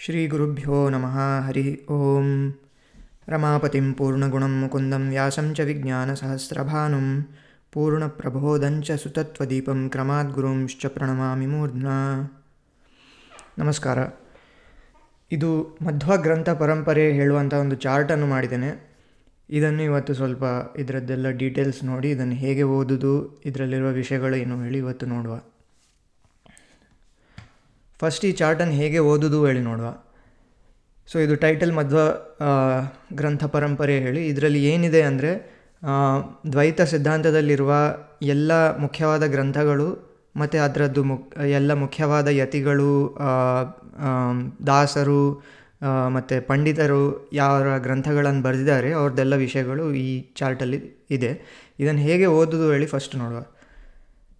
ಶ್ರೀಗುರುಭ್ಯೋ ನಮಃ ಹರಿ ಓಂ. ರಮಾಪತಿಂ ಪೂರ್ಣಗುಣಂ ಮುಕುಂದಂ ವ್ಯಾಸಂ ಚ ವಿಜ್ಞಾನಸಹಸ್ರಭಾನುಂ ಪೂರ್ಣಪ್ರಬೋಧಂಚ ಸುತತ್ವದೀಪಂ ಕ್ರಮಾದ್ಗುರುಂಶ್ಚ ಪ್ರಣಮಾಮಿ ಮೂರ್ಧ್ನಾ. ನಮಸ್ಕಾರ. ಇದು ಮಧ್ವ ಗ್ರಂಥ ಪರಂಪರೆ ಹೇಳುವಂಥ ಒಂದು ಚಾರ್ಟನ್ನು ಮಾಡಿದ್ದೇನೆ. ಇದನ್ನು ಇವತ್ತು ಸ್ವಲ್ಪ ಇದರದ್ದೆಲ್ಲ ಡೀಟೇಲ್ಸ್ ನೋಡಿ ಇದನ್ನು ಹೇಗೆ ಓದೋದು, ಇದರಲ್ಲಿರುವ ವಿಷಯಗಳು ಏನು ಹೇಳಿ ಇವತ್ತು ನೋಡುವ. ಫಸ್ಟ್ ಈ ಚಾರ್ಟನ್ನು ಹೇಗೆ ಓದೋದು ಹೇಳಿ ನೋಡುವ. ಸೊ ಇದು ಟೈಟಲ್ ಮಧ್ವ ಗ್ರಂಥ ಪರಂಪರೆ ಹೇಳಿ. ಇದರಲ್ಲಿ ಏನಿದೆ ಅಂದರೆ ದ್ವೈತ ಸಿದ್ಧಾಂತದಲ್ಲಿರುವ ಎಲ್ಲ ಮುಖ್ಯವಾದ ಗ್ರಂಥಗಳು ಮತ್ತು ಅದರದ್ದು ಎಲ್ಲ ಮುಖ್ಯವಾದ ಯತಿಗಳು, ದಾಸರು ಮತ್ತು ಪಂಡಿತರು ಯಾವ ಗ್ರಂಥಗಳನ್ನು ಬರೆದಿದ್ದಾರೆ ಅವ್ರದ್ದೆಲ್ಲ ವಿಷಯಗಳು ಈ ಚಾರ್ಟಲ್ಲಿ ಇದೆ. ಇದನ್ನು ಹೇಗೆ ಓದೋದು ಹೇಳಿ ಫಸ್ಟ್ ನೋಡುವ.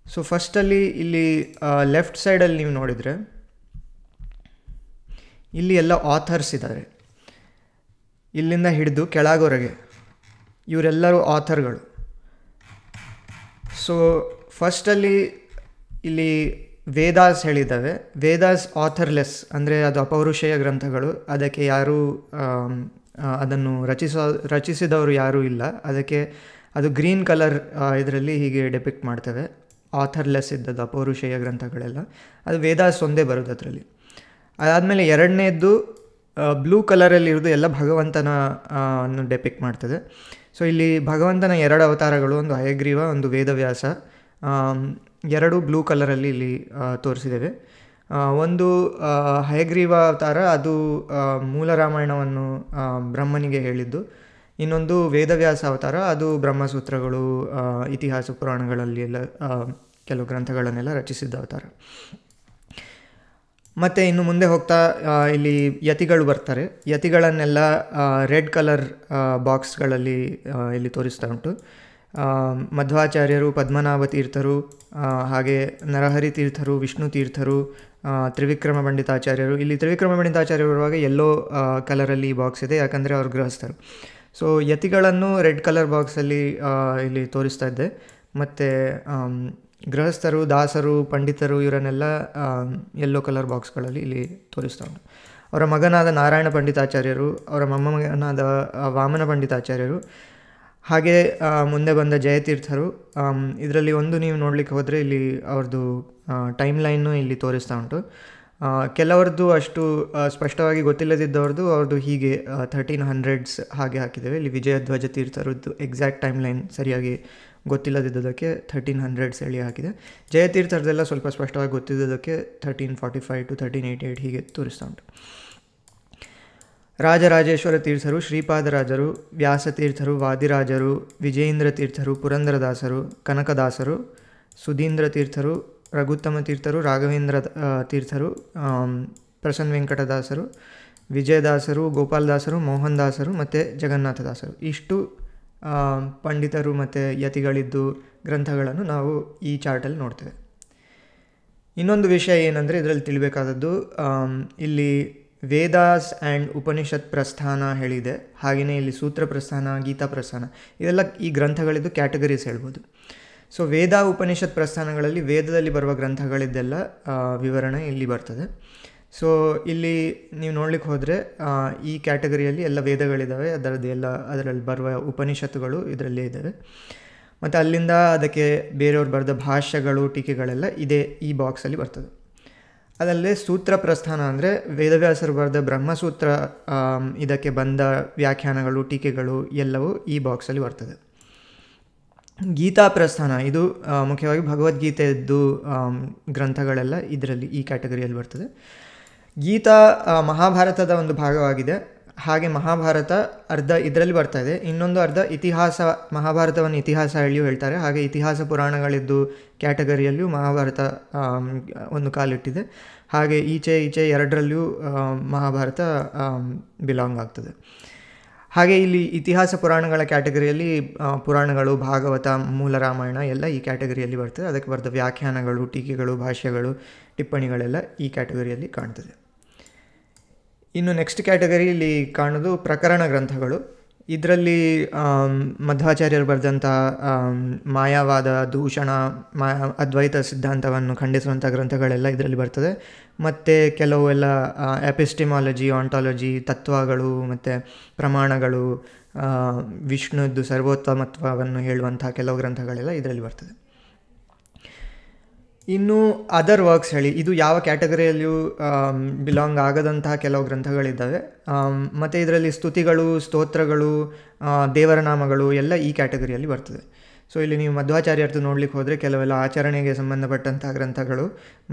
ಸೊ ಫಸ್ಟಲ್ಲಿ ಇಲ್ಲಿ ಲೆಫ್ಟ್ ಸೈಡಲ್ಲಿ ನೀವು ನೋಡಿದರೆ ಇಲ್ಲಿ ಎಲ್ಲ ಆಥರ್ಸ್ ಇದ್ದಾರೆ. ಇಲ್ಲಿಂದ ಹಿಡಿದು ಕೆಳಗೋರೆಗೆ ಇವರೆಲ್ಲರೂ ಆಥರ್ಗಳು. ಸೊ ಫಸ್ಟಲ್ಲಿ ಇಲ್ಲಿ ವೇದಾಸ್ ಹೇಳಿದ್ದಾವೆ. ವೇದಾಸ್ ಆಥರ್ಲೆಸ್, ಅಂದರೆ ಅದು ಅಪೌರುಷೇಯ ಗ್ರಂಥಗಳು. ಅದಕ್ಕೆ ಯಾರೂ ಅದನ್ನು ರಚಿಸಿದವರು ಯಾರೂ ಇಲ್ಲ. ಅದಕ್ಕೆ ಅದು ಗ್ರೀನ್ ಕಲರ್ ಇದರಲ್ಲಿ ಹೀಗೆ ಡೆಪಿಕ್ಟ್ ಮಾಡ್ತೇವೆ. ಆಥರ್ಲೆಸ್ ಇದ್ದದ್ದು ಅಪೌರುಷೇಯ ಗ್ರಂಥಗಳೆಲ್ಲ ಅದು ವೇದಾಸ್ ಒಂದೇ ಬರೋದು ಅದರಲ್ಲಿ. ಅದಾದಮೇಲೆ ಎರಡನೇದ್ದು ಬ್ಲೂ ಕಲರಲ್ಲಿರೋದು ಎಲ್ಲ ಭಗವಂತನ ಅನ್ನು ಡೆಪಿಕ್ಟ್ ಮಾಡ್ತದೆ. ಸೊ ಇಲ್ಲಿ ಭಗವಂತನ ಎರಡು ಅವತಾರಗಳು, ಒಂದು ಹಯಗ್ರೀವ, ಒಂದು ವೇದವ್ಯಾಸ, ಎರಡು ಬ್ಲೂ ಕಲರಲ್ಲಿ ಇಲ್ಲಿ ತೋರಿಸಿದ್ದೇವೆ. ಒಂದು ಹಯಗ್ರೀವ ಅವತಾರ ಅದು ಮೂಲ ರಾಮಾಯಣವನ್ನು ಬ್ರಹ್ಮನಿಗೆ ಹೇಳಿದ್ದು. ಇನ್ನೊಂದು ವೇದವ್ಯಾಸ ಅವತಾರ ಅದು ಬ್ರಹ್ಮಸೂತ್ರಗಳು, ಇತಿಹಾಸ ಪುರಾಣಗಳಲ್ಲಿ ಎಲ್ಲ ಕೆಲವು ಗ್ರಂಥಗಳನ್ನೆಲ್ಲ ರಚಿಸಿದ್ದ ಅವತಾರ. ಮತ್ತು ಇನ್ನು ಮುಂದೆ ಹೋಗ್ತಾ ಇಲ್ಲಿ ಯತಿಗಳು ಬರ್ತಾರೆ. ಯತಿಗಳನ್ನೆಲ್ಲ ರೆಡ್ ಕಲರ್ ಬಾಕ್ಸ್ಗಳಲ್ಲಿ ಇಲ್ಲಿ ತೋರಿಸ್ತಾ ಉಂಟು. ಮಧ್ವಾಚಾರ್ಯರು, ಪದ್ಮನಾಭ ತೀರ್ಥರು, ಹಾಗೆ ನರಹರಿ ತೀರ್ಥರು, ವಿಷ್ಣು ತೀರ್ಥರು, ತ್ರಿವಿಕ್ರಮ ಪಂಡಿತಾಚಾರ್ಯರು. ಇಲ್ಲಿ ತ್ರಿವಿಕ್ರಮ ಪಂಡಿತಾಚಾರ್ಯರು ಬರುವಾಗ ಯೆಲ್ಲೋ ಕಲರಲ್ಲಿ ಈ ಬಾಕ್ಸ್ ಇದೆ, ಯಾಕಂದರೆ ಅವ್ರು ಗೃಹಸ್ಥರು. ಸೊ ಯತಿಗಳನ್ನು ರೆಡ್ ಕಲರ್ ಬಾಕ್ಸಲ್ಲಿ ಇಲ್ಲಿ ತೋರಿಸ್ತಾ ಇದ್ದೆ. ಮತ್ತು ಗೃಹಸ್ಥರು, ದಾಸರು, ಪಂಡಿತರು ಇವರನ್ನೆಲ್ಲ ಯೆಲ್ಲೋ ಕಲರ್ ಬಾಕ್ಸ್ಗಳಲ್ಲಿ ಇಲ್ಲಿ ತೋರಿಸ್ತಾ ಉಂಟು. ಅವರ ಮಗನಾದ ನಾರಾಯಣ ಪಂಡಿತಾಚಾರ್ಯರು, ಅವರ ಮೊಮ್ಮಗನಾದ ವಾಮನ ಪಂಡಿತಾಚಾರ್ಯರು, ಹಾಗೆ ಮುಂದೆ ಬಂದ ಜಯತೀರ್ಥರು. ಇದರಲ್ಲಿ ಒಂದು ನೀವು ನೋಡಲಿಕ್ಕೆ ಹೋದರೆ ಇಲ್ಲಿ ಅವ್ರದ್ದು ಟೈಮ್ ಲೈನು ಇಲ್ಲಿ ತೋರಿಸ್ತಾ ಉಂಟು. ಕೆಲವರದ್ದು ಅಷ್ಟು ಸ್ಪಷ್ಟವಾಗಿ ಗೊತ್ತಿಲ್ಲದಿದ್ದವ್ರದ್ದು ಅವ್ರದ್ದು ಹೀಗೆ 1300s ಹಾಗೆ ಹಾಕಿದ್ದೇವೆ. ಇಲ್ಲಿ ವಿಜಯಧ್ವಜ ತೀರ್ಥರದ್ದು ಎಕ್ಸಾಕ್ಟ್ ಟೈಮ್ ಲೈನ್ ಸರಿಯಾಗಿ ಗೊತ್ತಿಲ್ಲದಿದ್ದದಕ್ಕೆ 1300s ಹೇಳಿ ಹಾಕಿದೆ. ಜಯತೀರ್ಥರದೆಲ್ಲ ಸ್ವಲ್ಪ ಸ್ಪಷ್ಟವಾಗಿ ಗೊತ್ತಿದ್ದದಕ್ಕೆ 1345 to 1388 ಹೀಗೆ ತೋರಿಸ್ತಾ ಉಂಟು. ರಾಜರಾಜೇಶ್ವರ ತೀರ್ಥರು, ಶ್ರೀಪಾದರಾಜರು, ವ್ಯಾಸತೀರ್ಥರು, ವಾದಿರಾಜರು, ವಿಜಯೇಂದ್ರ ತೀರ್ಥರು, ಪುರಂದರದಾಸರು, ಕನಕದಾಸರು, ಸುಧೀಂದ್ರ ತೀರ್ಥರು, ರಘುತ್ತಮ ತೀರ್ಥರು, ರಾಘವೇಂದ್ರ ತೀರ್ಥರು, ಪ್ರಸನ್ನ ವೆಂಕಟದಾಸರು, ವಿಜಯದಾಸರು, ಗೋಪಾಲದಾಸರು, ಮೋಹನ್ ದಾಸರು ಮತ್ತು ಜಗನ್ನಾಥದಾಸರು. ಇಷ್ಟು ಪಂಡಿತರು ಮತ್ತು ಯತಿಗಳಿದ್ದು ಗ್ರಂಥಗಳನ್ನು ನಾವು ಈ ಚಾರ್ಟಲ್ಲಿ ನೋಡ್ತೇವೆ. ಇನ್ನೊಂದು ವಿಷಯ ಏನಂದರೆ ಇದರಲ್ಲಿ ತಿಳಿಬೇಕಾದದ್ದು, ಇಲ್ಲಿ ವೇದಾಸ್ ಆ್ಯಂಡ್ ಉಪನಿಷತ್ ಪ್ರಸ್ಥಾನ ಹೇಳಿದೆ. ಹಾಗೆಯೇ ಇಲ್ಲಿ ಸೂತ್ರ ಪ್ರಸ್ಥಾನ, ಗೀತಾ ಪ್ರಸ್ಥಾನ, ಇದೆಲ್ಲ ಈ ಗ್ರಂಥಗಳಿದ್ದು ಕ್ಯಾಟಗರೀಸ್ ಹೇಳ್ಬೋದು. ಸೊ ವೇದ, ಉಪನಿಷತ್ ಪ್ರಸ್ಥಾನಗಳಲ್ಲಿ ವೇದದಲ್ಲಿ ಬರುವ ಗ್ರಂಥಗಳಿದ್ದೆಲ್ಲ ವಿವರಣೆ ಇಲ್ಲಿ ಬರ್ತದೆ. ಸೊ ಇಲ್ಲಿ ನೀವು ನೋಡ್ಲಿಕ್ಕೆ ಹೋದರೆ ಈ ಕ್ಯಾಟಗರಿಯಲ್ಲಿ ಎಲ್ಲ ವೇದಗಳಿದ್ದಾವೆ, ಅದರಲ್ಲಿ ಬರುವ ಉಪನಿಷತ್ತುಗಳು ಇದರಲ್ಲೇ ಇದ್ದಾವೆ. ಮತ್ತು ಅಲ್ಲಿಂದ ಅದಕ್ಕೆ ಬೇರೆಯವ್ರು ಬರೆದ ಭಾಷ್ಯಗಳು, ಟೀಕೆಗಳೆಲ್ಲ ಇದೇ ಈ ಬಾಕ್ಸಲ್ಲಿ ಬರ್ತದೆ. ಅದಲ್ಲದೆ ಸೂತ್ರ ಪ್ರಸ್ಥಾನ ಅಂದರೆ ವೇದವ್ಯಾಸರು ಬರೆದ ಬ್ರಹ್ಮಸೂತ್ರ, ಇದಕ್ಕೆ ಬಂದ ವ್ಯಾಖ್ಯಾನಗಳು, ಟೀಕೆಗಳು ಎಲ್ಲವೂ ಈ ಬಾಕ್ಸಲ್ಲಿ ಬರ್ತದೆ. ಗೀತಾ ಪ್ರಸ್ಥಾನ ಇದು ಮುಖ್ಯವಾಗಿ ಭಗವದ್ಗೀತೆಯದ್ದು ಗ್ರಂಥಗಳೆಲ್ಲ ಇದರಲ್ಲಿ ಈ ಕ್ಯಾಟಗರಿಯಲ್ಲಿ ಬರ್ತದೆ. ಗೀತಾ ಮಹಾಭಾರತದ ಒಂದು ಭಾಗವಾಗಿದೆ. ಹಾಗೆ ಮಹಾಭಾರತ ಅರ್ಧ ಇದರಲ್ಲಿ ಬರ್ತಾ ಇದೆ, ಇನ್ನೊಂದು ಅರ್ಧ ಇತಿಹಾಸ, ಮಹಾಭಾರತವನ್ನು ಇತಿಹಾಸ ಹೇಳಿಯೂ ಹೇಳ್ತಾರೆ. ಹಾಗೆ ಇತಿಹಾಸ ಪುರಾಣಗಳಿದ್ದು ಕ್ಯಾಟಗರಿಯಲ್ಲಿಯೂ ಮಹಾಭಾರತ ಒಂದು ಕಾಲಿಟ್ಟಿದೆ. ಹಾಗೆ ಈಚೆ ಎರಡರಲ್ಲಿಯೂ ಮಹಾಭಾರತ ಬಿಲಾಂಗ್ ಆಗ್ತದೆ. ಹಾಗೆ ಇಲ್ಲಿ ಇತಿಹಾಸ ಪುರಾಣಗಳ ಕ್ಯಾಟಗರಿಯಲ್ಲಿ ಪುರಾಣಗಳು, ಭಾಗವತ, ಮೂಲ ರಾಮಾಯಣ ಎಲ್ಲ ಈ ಕ್ಯಾಟಗರಿಯಲ್ಲಿ ಬರ್ತದೆ. ಅದಕ್ಕೆ ಬರೆದ ವ್ಯಾಖ್ಯಾನಗಳು, ಟೀಕೆಗಳು, ಭಾಷ್ಯಗಳು, ಟಿಪ್ಪಣಿಗಳೆಲ್ಲ ಈ ಕ್ಯಾಟಗರಿಯಲ್ಲಿ ಕಾಣ್ತದೆ. ಇನ್ನು ನೆಕ್ಸ್ಟ್ ಕ್ಯಾಟಗರಿಯಲ್ಲಿ ಕಾಣೋದು ಪ್ರಕರಣ ಗ್ರಂಥಗಳು. ಇದರಲ್ಲಿ ಮಧ್ವಾಚಾರ್ಯರು ಬರೆದಂಥ ಮಾಯಾವಾದ, ದೂಷಣ, ಅದ್ವೈತ ಸಿದ್ಧಾಂತವನ್ನು ಖಂಡಿಸುವಂಥ ಗ್ರಂಥಗಳೆಲ್ಲ ಇದರಲ್ಲಿ ಬರ್ತದೆ. ಮತ್ತು ಕೆಲವು ಎಲ್ಲ ಎಪಿಸ್ಟಿಮಾಲಜಿ, ಆಂಟಾಲಜಿ, ತತ್ವಗಳು ಮತ್ತು ಪ್ರಮಾಣಗಳು, ವಿಷ್ಣುದ್ದು ಸರ್ವೋತ್ತಮತ್ವವನ್ನು ಹೇಳುವಂಥ ಕೆಲವು ಗ್ರಂಥಗಳೆಲ್ಲ ಇದರಲ್ಲಿ ಬರ್ತದೆ. ಇನ್ನು ಅದರ್ ವರ್ಕ್ಸ್ ಹೇಳಿ, ಇದು ಯಾವ ಕ್ಯಾಟಗರಿಯಲ್ಲಿಯೂ ಬಿಲಾಂಗ್ ಆಗದಂತಹ ಕೆಲವು ಗ್ರಂಥಗಳಿದ್ದಾವೆ. ಮತ್ತು ಇದರಲ್ಲಿ ಸ್ತುತಿಗಳು, ಸ್ತೋತ್ರಗಳು, ದೇವರ ನಾಮಗಳು ಎಲ್ಲ ಈ ಕ್ಯಾಟಗರಿಯಲ್ಲಿ ಬರ್ತದೆ. ಸೊ ಇಲ್ಲಿ ನೀವು ಮಧ್ವಾಚಾರ್ಯರದ್ದು ನೋಡ್ಲಿಕ್ಕೆ ಹೋದರೆ ಕೆಲವೆಲ್ಲ ಆಚರಣೆಗೆ ಸಂಬಂಧಪಟ್ಟಂಥ ಗ್ರಂಥಗಳು,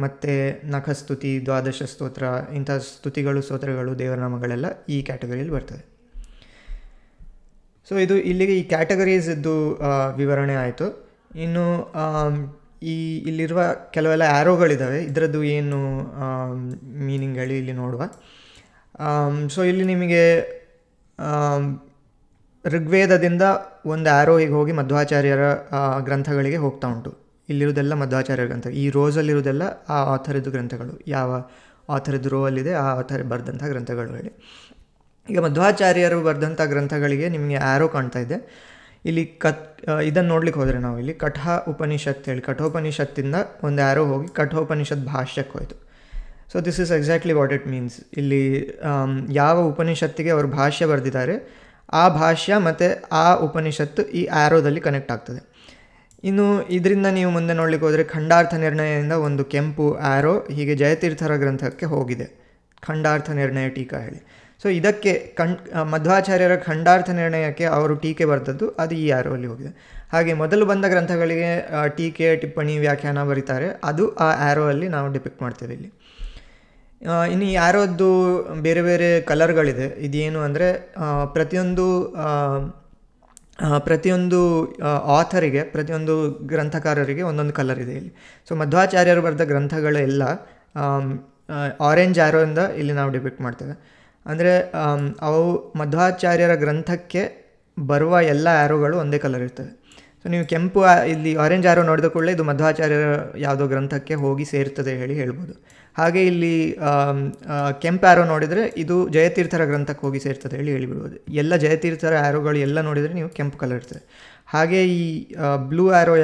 ಮತ್ತು ನಖಸ್ತುತಿ, ದ್ವಾದಶ ಸ್ತೋತ್ರ, ಇಂಥ ಸ್ತುತಿಗಳು, ಸ್ತೋತ್ರಗಳು, ದೇವರ ನಾಮಗಳೆಲ್ಲ ಈ ಕ್ಯಾಟಗರಿಯಲ್ಲಿ ಬರ್ತದೆ. ಸೊ ಇದು ಇಲ್ಲಿಗೆ ಈ ಕ್ಯಾಟಗರೀಸಿದ್ದು ವಿವರಣೆ ಆಯಿತು. ಇನ್ನು ಇಲ್ಲಿರುವ ಕೆಲವೆಲ್ಲ ಆ್ಯರೋಗಳಿದ್ದಾವೆ, ಇದರದ್ದು ಏನು ಮೀನಿಂಗ್ ಹೇಳಿ ಇಲ್ಲಿ ನೋಡುವ. ಸೊ ಇಲ್ಲಿ ನಿಮಗೆ ಋಗ್ವೇದದಿಂದ ಒಂದು ಆ್ಯರೋ ಹೀಗೆ ಹೋಗಿ ಮಧ್ವಾಚಾರ್ಯರ ಗ್ರಂಥಗಳಿಗೆ ಹೋಗ್ತಾ ಉಂಟು. ಇಲ್ಲಿರೋದೆಲ್ಲ ಮಧ್ವಾಚಾರ್ಯರ ಗ್ರಂಥ. ಈ ರೋಸಲ್ಲಿರೋದೆಲ್ಲ ಆ ಆಥರಿದ್ದು ಗ್ರಂಥಗಳು, ಯಾವ ಆಥರಿದ್ದು ರೋ ಅಲ್ಲಿದೆ ಆ ಆಥರ್ ಬರೆದಂಥ ಗ್ರಂಥಗಳು ಹೇಳಿ. ಈಗ ಮಧ್ವಾಚಾರ್ಯರು ಬರೆದಂಥ ಗ್ರಂಥಗಳಿಗೆ ನಿಮಗೆ ಆ್ಯರೋ ಕಾಣ್ತಾ ಇದೆ. ಇಲ್ಲಿ ಇದನ್ನು ನೋಡ್ಲಿಕ್ಕೆ ಹೋದರೆ ನಾವು ಇಲ್ಲಿ ಕಠ ಉಪನಿಷತ್ ಹೇಳಿ, ಕಠೋಪನಿಷತ್ತಿಂದ ಒಂದು ಆ್ಯರೋ ಹೋಗಿ ಕಠೋಪನಿಷತ್ ಭಾಷ್ಯಕ್ಕೆ ಹೋಯಿತು. So this is exactly what it means. ಇಲ್ಲಿ ಯಾವ ಉಪನಿಷತ್ತಿಗೆ ಅವರು ಭಾಷ್ಯ ಬರೆದಿದ್ದಾರೆ ಆ ಭಾಷ್ಯ ಮತ್ತು ಆ ಉಪನಿಷತ್ತು ಈ ಆ್ಯರೋದಲ್ಲಿ ಕನೆಕ್ಟ್ ಆಗ್ತದೆ. ಇನ್ನು ಇದರಿಂದ ನೀವು ಮುಂದೆ ನೋಡ್ಲಿಕ್ಕೆ ಹೋದರೆ ಖಂಡಾರ್ಥ ನಿರ್ಣಯದಿಂದ ಒಂದು ಕೆಂಪು ಆ್ಯರೋ ಹೀಗೆ ಜಯತೀರ್ಥರ ಗ್ರಂಥಕ್ಕೆ ಹೋಗಿದೆ, ಖಂಡಾರ್ಥ ನಿರ್ಣಯ ಟೀಕಾ ಹೇಳಿ. ಸೊ ಇದಕ್ಕೆ ಮಧ್ವಾಚಾರ್ಯರ ಖಂಡಾರ್ಥ ನಿರ್ಣಯಕ್ಕೆ ಅವರು ಟೀಕೆ ಬರೆದದ್ದು ಅದು ಈ ಆ್ಯರೋ ಅಲ್ಲಿ ಹೋಗಿದೆ. ಹಾಗೆ ಮೊದಲು ಬಂದ ಗ್ರಂಥಗಳಿಗೆ ಟೀಕೆ, ಟಿಪ್ಪಣಿ, ವ್ಯಾಖ್ಯಾನ ಬರೀತಾರೆ, ಅದು ಆ ಆ್ಯರೋ ಅಲ್ಲಿ ನಾವು ಡಿಪಿಕ್ಟ್ ಮಾಡ್ತೇವೆ ಇಲ್ಲಿ. ಇನ್ನು ಈ ಆ್ಯರೋದ್ದು ಬೇರೆ ಬೇರೆ ಕಲರ್ಗಳಿದೆ. ಇದೇನು ಅಂದರೆ ಪ್ರತಿಯೊಂದು ಆಥರಿಗೆ, ಪ್ರತಿಯೊಂದು ಗ್ರಂಥಕಾರರಿಗೆ ಒಂದೊಂದು ಕಲರ್ ಇದೆ ಇಲ್ಲಿ. ಸೊ ಮಧ್ವಾಚಾರ್ಯರು ಬರೆದ ಗ್ರಂಥಗಳೆಲ್ಲ ಆರೆಂಜ್ ಆ್ಯರೋಯಿಂದ ಇಲ್ಲಿ ನಾವು ಡಿಪಿಕ್ಟ್ ಮಾಡ್ತೇವೆ. ಅಂದರೆ ಅವು ಮಧ್ವಾಚಾರ್ಯರ ಗ್ರಂಥಕ್ಕೆ ಬರುವ ಎಲ್ಲ ಆ್ಯರೋಗಳು ಒಂದೇ ಕಲರ್ ಇರ್ತವೆ. ಸೊ ನೀವು ಕೆಂಪು ಇಲ್ಲಿ ಆರೆಂಜ್ ಆ್ಯರೋ ನೋಡಿದ ಕೂಡಲೇ ಇದು ಮಧ್ವಾಚಾರ್ಯರ ಯಾವುದೋ ಗ್ರಂಥಕ್ಕೆ ಹೋಗಿ ಸೇರ್ತದೆ ಹೇಳ್ಬೋದು. ಹಾಗೆ ಇಲ್ಲಿ ಕೆಂಪು ಆ್ಯರೋ ನೋಡಿದರೆ ಇದು ಜಯತೀರ್ಥರ ಗ್ರಂಥಕ್ಕೆ ಹೋಗಿ ಸೇರ್ತದೆ ಹೇಳಿಬಿಡ್ಬೋದು. ಎಲ್ಲ ಜಯತೀರ್ಥರ ಆ್ಯರೋಗಳು ಎಲ್ಲ ನೋಡಿದರೆ ನೀವು ಕೆಂಪು ಕಲರ್ ಇರ್ತದೆ. ಹಾಗೆ ಈ ಬ್ಲೂ ಆ್ಯರೋ,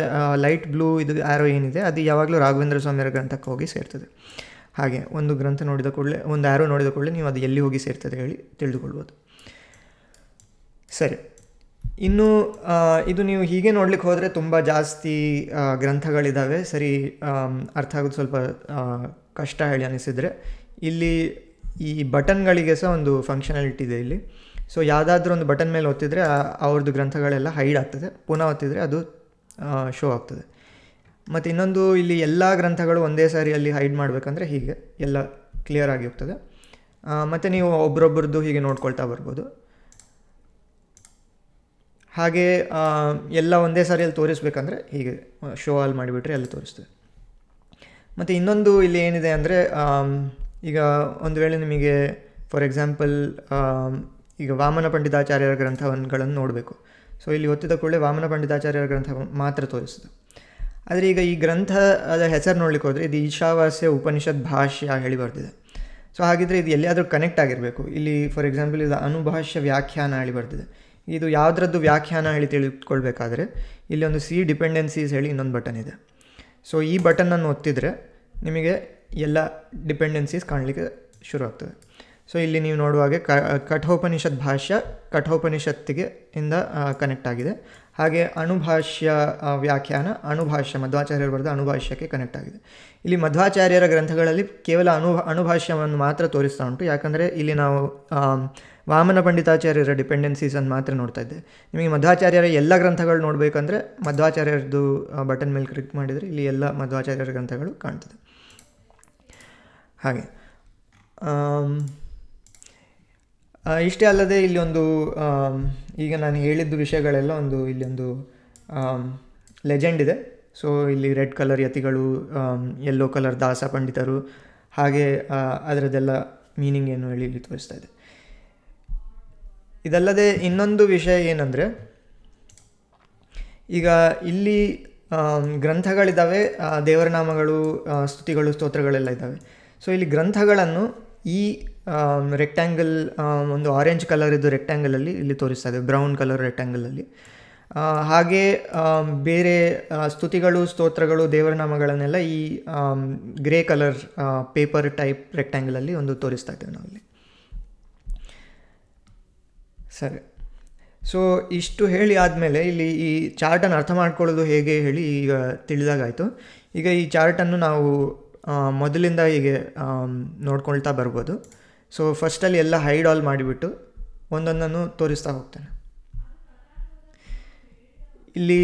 ಲೈಟ್ ಬ್ಲೂ ಇದು ಆ್ಯರೋ ಏನಿದೆ ಅದು ಯಾವಾಗಲೂ ರಾಘವೇಂದ್ರ ಸ್ವಾಮಿಯರ ಗ್ರಂಥಕ್ಕೆ ಹೋಗಿ ಸೇರ್ತದೆ. ಹಾಗೆ ಒಂದು ಗ್ರಂಥ ನೋಡಿದ ಕೂಡಲೇ, ಒಂದು ಆ್ಯರೋ ನೋಡಿದ ಕೂಡಲೇ ನೀವು ಅದು ಎಲ್ಲಿ ಹೋಗಿ ಸೇರ್ತದೆ ಹೇಳಿ ತಿಳಿದುಕೊಳ್ಬೋದು. ಸರಿ, ಇನ್ನು ಇದು ನೀವು ಹೀಗೆ ನೋಡ್ಲಿಕ್ಕೆ ಹೋದರೆ ತುಂಬ ಜಾಸ್ತಿ ಗ್ರಂಥಗಳಿದ್ದಾವೆ. ಸರಿ, ಅರ್ಥ ಆಗೋದು ಸ್ವಲ್ಪ ಕಷ್ಟ ಹೇಳಿ ಅನಿಸಿದರೆ ಇಲ್ಲಿ ಈ ಬಟನ್ಗಳಿಗೆ ಸಹ ಒಂದು ಫಂಕ್ಷನಾಲಿಟಿ ಇದೆ ಇಲ್ಲಿ. ಸೊ ಯಾವುದಾದ್ರೂ ಒಂದು ಬಟನ್ ಮೇಲೆ ಒತ್ತಿದರೆ ಅವ್ರದ್ದು ಗ್ರಂಥಗಳೆಲ್ಲ ಹೈಡ್ ಆಗ್ತದೆ, ಪುನಃ ಒತ್ತಿದರೆ ಅದು ಶೋ ಆಗ್ತದೆ. ಮತ್ತು ಇನ್ನೊಂದು, ಇಲ್ಲಿ ಎಲ್ಲ ಗ್ರಂಥಗಳು ಒಂದೇ ಸಾರಿಯಲ್ಲಿ ಹೈಡ್ ಮಾಡಬೇಕಂದ್ರೆ ಹೀಗೆ ಎಲ್ಲ ಕ್ಲಿಯರ್ ಆಗಿ ಹೋಗ್ತದೆ. ಮತ್ತು ನೀವು ಒಬ್ರೊಬ್ಬರದ್ದು ಹೀಗೆ ನೋಡ್ಕೊಳ್ತಾ ಬರ್ಬೋದು. ಹಾಗೆ ಎಲ್ಲ ಒಂದೇ ಸಾರಿಯಲ್ಲಿ ತೋರಿಸ್ಬೇಕಂದ್ರೆ ಹೀಗೆ ಶೋ ಆಲ್ ಮಾಡಿಬಿಟ್ರೆ ಎಲ್ಲ ತೋರಿಸ್ತದೆ. ಮತ್ತು ಇನ್ನೊಂದು ಇಲ್ಲಿ ಏನಿದೆ ಅಂದರೆ, ಈಗ ಒಂದು ವೇಳೆ ನಿಮಗೆ ಫಾರ್ ಎಕ್ಸಾಂಪಲ್ ಈಗ ವಾಮನ ಪಂಡಿತಾಚಾರ್ಯರ ಗ್ರಂಥಗಳನ್ನು ನೋಡಬೇಕು. ಸೊ ಇಲ್ಲಿ ಒತ್ತಿದ ಕೂಡಲೇ ವಾಮನ ಪಂಡಿತಾಚಾರ್ಯರ ಗ್ರಂಥ ಮಾತ್ರ ತೋರಿಸ್ತದೆ. ಆದರೆ ಈಗ ಈ ಗ್ರಂಥದ ಹೆಸರು ನೋಡ್ಲಿಕ್ಕೆ ಹೋದರೆ ಇದು ಈಶಾವಾಸ್ಯ ಉಪನಿಷತ್ ಭಾಷ್ಯ ಹೇಳಿ ಬರ್ತಿದೆ. ಸೊ ಹಾಗಿದ್ರೆ ಇದು ಎಲ್ಲಿಯಾದರೂ ಕನೆಕ್ಟ್ ಆಗಿರಬೇಕು. ಇಲ್ಲಿ ಫಾರ್ ಎಕ್ಸಾಂಪಲ್ ಇದು ಅನುಭಾಷ್ಯ ವ್ಯಾಖ್ಯಾನ ಹೇಳಿ ಬರ್ತಿದೆ. ಇದು ಯಾವುದ್ರದ್ದು ವ್ಯಾಖ್ಯಾನ ಹೇಳಿ ತಿಳಿದುಕೊಳ್ಬೇಕಾದ್ರೆ ಇಲ್ಲಿ ಒಂದು ಸಿ ಡಿಪೆಂಡೆನ್ಸೀಸ್ ಹೇಳಿ ಇನ್ನೊಂದು ಬಟನ್ ಇದೆ. ಸೊ ಈ ಬಟನನ್ನು ಒತ್ತಿದರೆ ನಿಮಗೆ ಎಲ್ಲ ಡಿಪೆಂಡೆನ್ಸೀಸ್ ಕಾಣಲಿಕ್ಕೆ ಶುರು ಆಗ್ತದೆ. ಸೊ ಇಲ್ಲಿ ನೀವು ನೋಡುವಾಗೆ ಕಠೋಪನಿಷತ್ ಭಾಷ್ಯ ಕಠೋಪನಿಷತ್ತಿಗೆ ಇಂದ ಕನೆಕ್ಟ್ ಆಗಿದೆ. ಹಾಗೆ ಅಣುಭಾಷ್ಯ ವ್ಯಾಖ್ಯಾನ ಅಣುಭಾಷ್ಯ ಮಧ್ವಾಚಾರ್ಯರು ಬರೆದ ಅಣುಭಾಷ್ಯಕ್ಕೆ ಕನೆಕ್ಟ್ ಆಗಿದೆ. ಇಲ್ಲಿ ಮಧ್ವಾಚಾರ್ಯರ ಗ್ರಂಥಗಳಲ್ಲಿ ಕೇವಲ ಅಣುಭಾಷ್ಯವನ್ನು ಮಾತ್ರ ತೋರಿಸ್ತಾ ಉಂಟು. ಯಾಕಂದರೆ ಇಲ್ಲಿ ನಾವು ವಾಮನ ಪಂಡಿತಾಚಾರ್ಯರ ಡಿಪೆಂಡೆನ್ಸೀಸನ್ನು ಮಾತ್ರ ನೋಡ್ತಾ ಇದ್ದೆ. ನಿಮಗೆ ಮಧ್ವಾಚಾರ್ಯರ ಎಲ್ಲ ಗ್ರಂಥಗಳು ನೋಡಬೇಕಂದ್ರೆ ಮಧ್ವಾಚಾರ್ಯರದ್ದು ಬಟನ್ ಮೇಲೆ ಕ್ಲಿಕ್ ಮಾಡಿದರೆ ಇಲ್ಲಿ ಎಲ್ಲ ಮಧ್ವಾಚಾರ್ಯರ ಗ್ರಂಥಗಳು ಕಾಣ್ತದೆ. ಹಾಗೆ ಇಷ್ಟೇ ಅಲ್ಲದೆ ಇಲ್ಲಿ ಒಂದು ಈಗ ನಾನು ಹೇಳಿದ್ದು ವಿಷಯಗಳೆಲ್ಲ ಇಲ್ಲಿ ಒಂದು ಲೆಜೆಂಡ್ ಇದೆ. ಸೊ ಇಲ್ಲಿ ರೆಡ್ ಕಲರ್ ಯತಿಗಳು, ಯೆಲ್ಲೋ ಕಲರ್ ದಾಸ ಪಂಡಿತರು, ಹಾಗೆ ಅದರದ್ದೆಲ್ಲ ಮೀನಿಂಗ್ ಏನು ಹೇಳಿ ಇಲ್ಲಿ ತೋರಿಸ್ತಾ ಇದೆ. ಇದಲ್ಲದೆ ಇನ್ನೊಂದು ವಿಷಯ ಏನಂದರೆ, ಈಗ ಇಲ್ಲಿ ಗ್ರಂಥಗಳಿದ್ದಾವೆ, ದೇವರ ನಾಮಗಳು, ಸ್ತುತಿಗಳು, ಸ್ತೋತ್ರಗಳೆಲ್ಲ ಇದ್ದಾವೆ. ಸೊ ಇಲ್ಲಿ ಗ್ರಂಥಗಳನ್ನು ಈ ರೆಕ್ಟ್ಯಾಂಗಲ್ ಒಂದು ಆರೆಂಜ್ ಕಲರ್ ಇದ್ದು ರೆಕ್ಟ್ಯಾಂಗಲಲ್ಲಿ ಇಲ್ಲಿ ತೋರಿಸ್ತಾ ಇದೆ, ಬ್ರೌನ್ ಕಲರ್ ರೆಕ್ಟ್ಯಾಂಗಲಲ್ಲಿ. ಹಾಗೆ ಬೇರೆ ಸ್ತುತಿಗಳು, ಸ್ತೋತ್ರಗಳು, ದೇವರ ನಾಮಗಳನ್ನೆಲ್ಲ ಈ ಗ್ರೇ ಕಲರ್ ಪೇಪರ್ ಟೈಪ್ ರೆಕ್ಟ್ಯಾಂಗಲಲ್ಲಿ ಒಂದು ತೋರಿಸ್ತಾ ಇದ್ದೇವೆ ನಾವಲ್ಲಿ. ಸರಿ, ಸೊ ಇಷ್ಟು ಹೇಳಿ ಆದಮೇಲೆ ಇಲ್ಲಿ ಈ ಚಾರ್ಟನ್ನು ಅರ್ಥ ಮಾಡ್ಕೊಳ್ಳೋದು ಹೇಗೆ ಹೇಳಿ ಈಗ ತಿಳಿದಾಗಾಯಿತು. ಈಗ ಈ ಚಾರ್ಟನ್ನು ನಾವು ಮೊದಲಿಂದ ಹೀಗೆ ನೋಡ್ಕೊಳ್ತಾ ಬರ್ಬೋದು. ಸೊ ಫಸ್ಟಲ್ಲಿ ಎಲ್ಲ ಹೈಡ್ ಆಲ್ ಮಾಡಿಬಿಟ್ಟು ಒಂದೊಂದನ್ನು ತೋರಿಸ್ತಾ ಹೋಗ್ತೇನೆ. ಇಲ್ಲಿ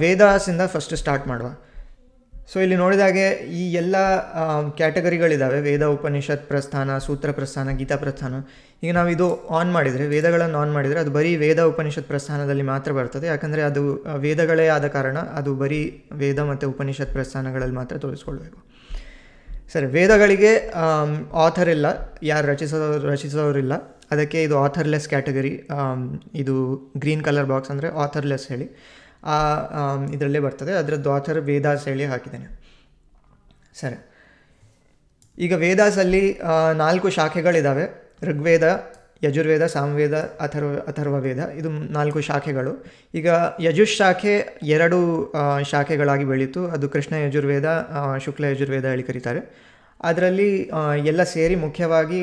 ವೇದಾಸಿಂದ ಫಸ್ಟ್ ಸ್ಟಾರ್ಟ್ ಮಾಡುವ. ಸೊ ಇಲ್ಲಿ ನೋಡಿದಾಗೆ ಈ ಎಲ್ಲ ಕ್ಯಾಟಗರಿಗಳಿದ್ದಾವೆ, ವೇದ, ಉಪನಿಷತ್, ಪ್ರಸ್ಥಾನ, ಸೂತ್ರ ಪ್ರಸ್ಥಾನ, ಗೀತಾ ಪ್ರಸ್ಥಾನ. ಈಗ ನಾವು ಇದು ಆನ್ ಮಾಡಿದರೆ, ವೇದಗಳನ್ನು ಆನ್ ಮಾಡಿದರೆ ಅದು ಬರೀ ವೇದ, ಉಪನಿಷತ್, ಪ್ರಸ್ಥಾನದಲ್ಲಿ ಮಾತ್ರ ಬರ್ತದೆ. ಯಾಕಂದರೆ ಅದು ವೇದಗಳೇ ಆದ ಕಾರಣ ಅದು ಬರೀ ವೇದ ಮತ್ತು ಉಪನಿಷತ್ ಪ್ರಸ್ಥಾನಗಳಲ್ಲಿ ಮಾತ್ರ ತೋರಿಸ್ಕೊಳ್ಬೇಕು. ಸರಿ, ವೇದಗಳಿಗೆ ಆಥರ್ ಇಲ್ಲ, ಯಾರು ರಚಿಸೋರಿಲ್ಲ, ಅದಕ್ಕೆ ಇದು ಆಥರ್ಲೆಸ್ ಕ್ಯಾಟಗರಿ. ಇದು ಗ್ರೀನ್ ಕಲರ್ ಬಾಕ್ಸ್ ಅಂದರೆ ಆಥರ್ಲೆಸ್ ಹೇಳಿ ಇದರಲ್ಲೇ ಬರ್ತದೆ. ಅದರದ್ದು ಆಥರ್ ವೇದಾಸ್ ಹೇಳಿ ಹಾಕಿದ್ದೇನೆ. ಸರಿ, ಈಗ ವೇದಾಸಲ್ಲಿ 4 ಶಾಖೆಗಳಿದ್ದಾವೆ. ಋಗ್ವೇದ, ಯಜುರ್ವೇದ, ಸಾಮವೇದ, ಅಥರ್ವವೇದ, ಇದು 4 ಶಾಖೆಗಳು. ಈಗ ಯಜುಶ್ ಶಾಖೆ 2 ಶಾಖೆಗಳಾಗಿ ಬೆಳೀತು. ಅದು ಕೃಷ್ಣ ಯಜುರ್ವೇದ, ಶುಕ್ಲ ಯಜುರ್ವೇದ ಹೇಳಿ ಕರೀತಾರೆ. ಅದರಲ್ಲಿ ಎಲ್ಲ ಸೇರಿ ಮುಖ್ಯವಾಗಿ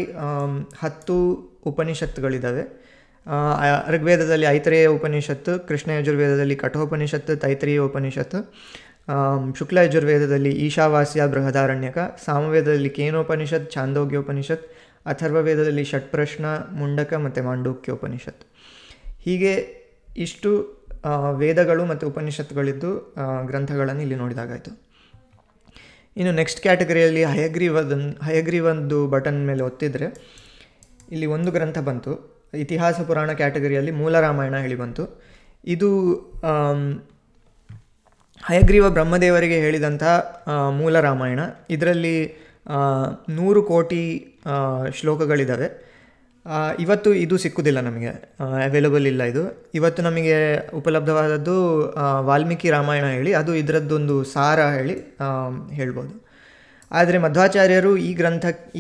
10 ಉಪನಿಷತ್ತುಗಳಿದ್ದಾವೆ. ಋಗ್ವೇದದಲ್ಲಿ ಐತರೇಯ ಉಪನಿಷತ್ತು, ಕೃಷ್ಣ ಯಜುರ್ವೇದದಲ್ಲಿ ಕಠೋಪನಿಷತ್ತು, ತೈತರೀಯ ಉಪನಿಷತ್ತು, ಶುಕ್ಲ ಯಜುರ್ವೇದದಲ್ಲಿ ಈಶಾವಾಸ್ಯ, ಬೃಹದಾರಣ್ಯಕ, ಸಾಮವೇದದಲ್ಲಿ ಕೇನೋಪನಿಷತ್, ಛಾಂದೋಗ್ಯೋಪನಿಷತ್, ಅಥರ್ವವೇದದಲ್ಲಿ ಷಟ್ಪ್ರಶ್ನ, ಮುಂಡಕ ಮತ್ತು ಮಾಂಡೂಕ್ಯೋಪನಿಷತ್. ಹೀಗೆ ಇಷ್ಟು ವೇದಗಳು ಮತ್ತು ಉಪನಿಷತ್ತುಗಳಿದ್ದು ಗ್ರಂಥಗಳನ್ನು ಇಲ್ಲಿ ನೋಡಿದಾಗಾಯಿತು. ಇನ್ನು ನೆಕ್ಸ್ಟ್ ಕ್ಯಾಟಗರಿಯಲ್ಲಿ ಹಯಗ್ರೀವದ್ದು ಬಟನ್ ಮೇಲೆ ಒತ್ತಿದರೆ ಇಲ್ಲಿ ಒಂದು ಗ್ರಂಥ ಬಂತು. ಇತಿಹಾಸ ಪುರಾಣ ಕ್ಯಾಟಗರಿಯಲ್ಲಿ ಮೂಲ ರಾಮಾಯಣ ಹೇಳಿ ಬಂತು. ಇದು ಹಯಗ್ರೀವ ಬ್ರಹ್ಮದೇವರಿಗೆ ಹೇಳಿದಂಥ ಮೂಲ ರಾಮಾಯಣ. ಇದರಲ್ಲಿ 100 ಕೋಟಿ ಶ್ಲೋಕಗಳಿದ್ದಾವೆ. ಇವತ್ತು ಇದು ಸಿಕ್ಕುವುದಿಲ್ಲ, ನಮಗೆ ಅವೈಲಬಲ್ ಇಲ್ಲ. ಇದು ಇವತ್ತು ನಮಗೆ ಉಪಲಬ್ಧವಾದದ್ದು ವಾಲ್ಮೀಕಿ ರಾಮಾಯಣ ಹೇಳಿ, ಅದು ಇದರದ್ದೊಂದು ಸಾರ ಹೇಳಿ ಹೇಳ್ಬೋದು. ಆದರೆ ಮಧ್ವಾಚಾರ್ಯರು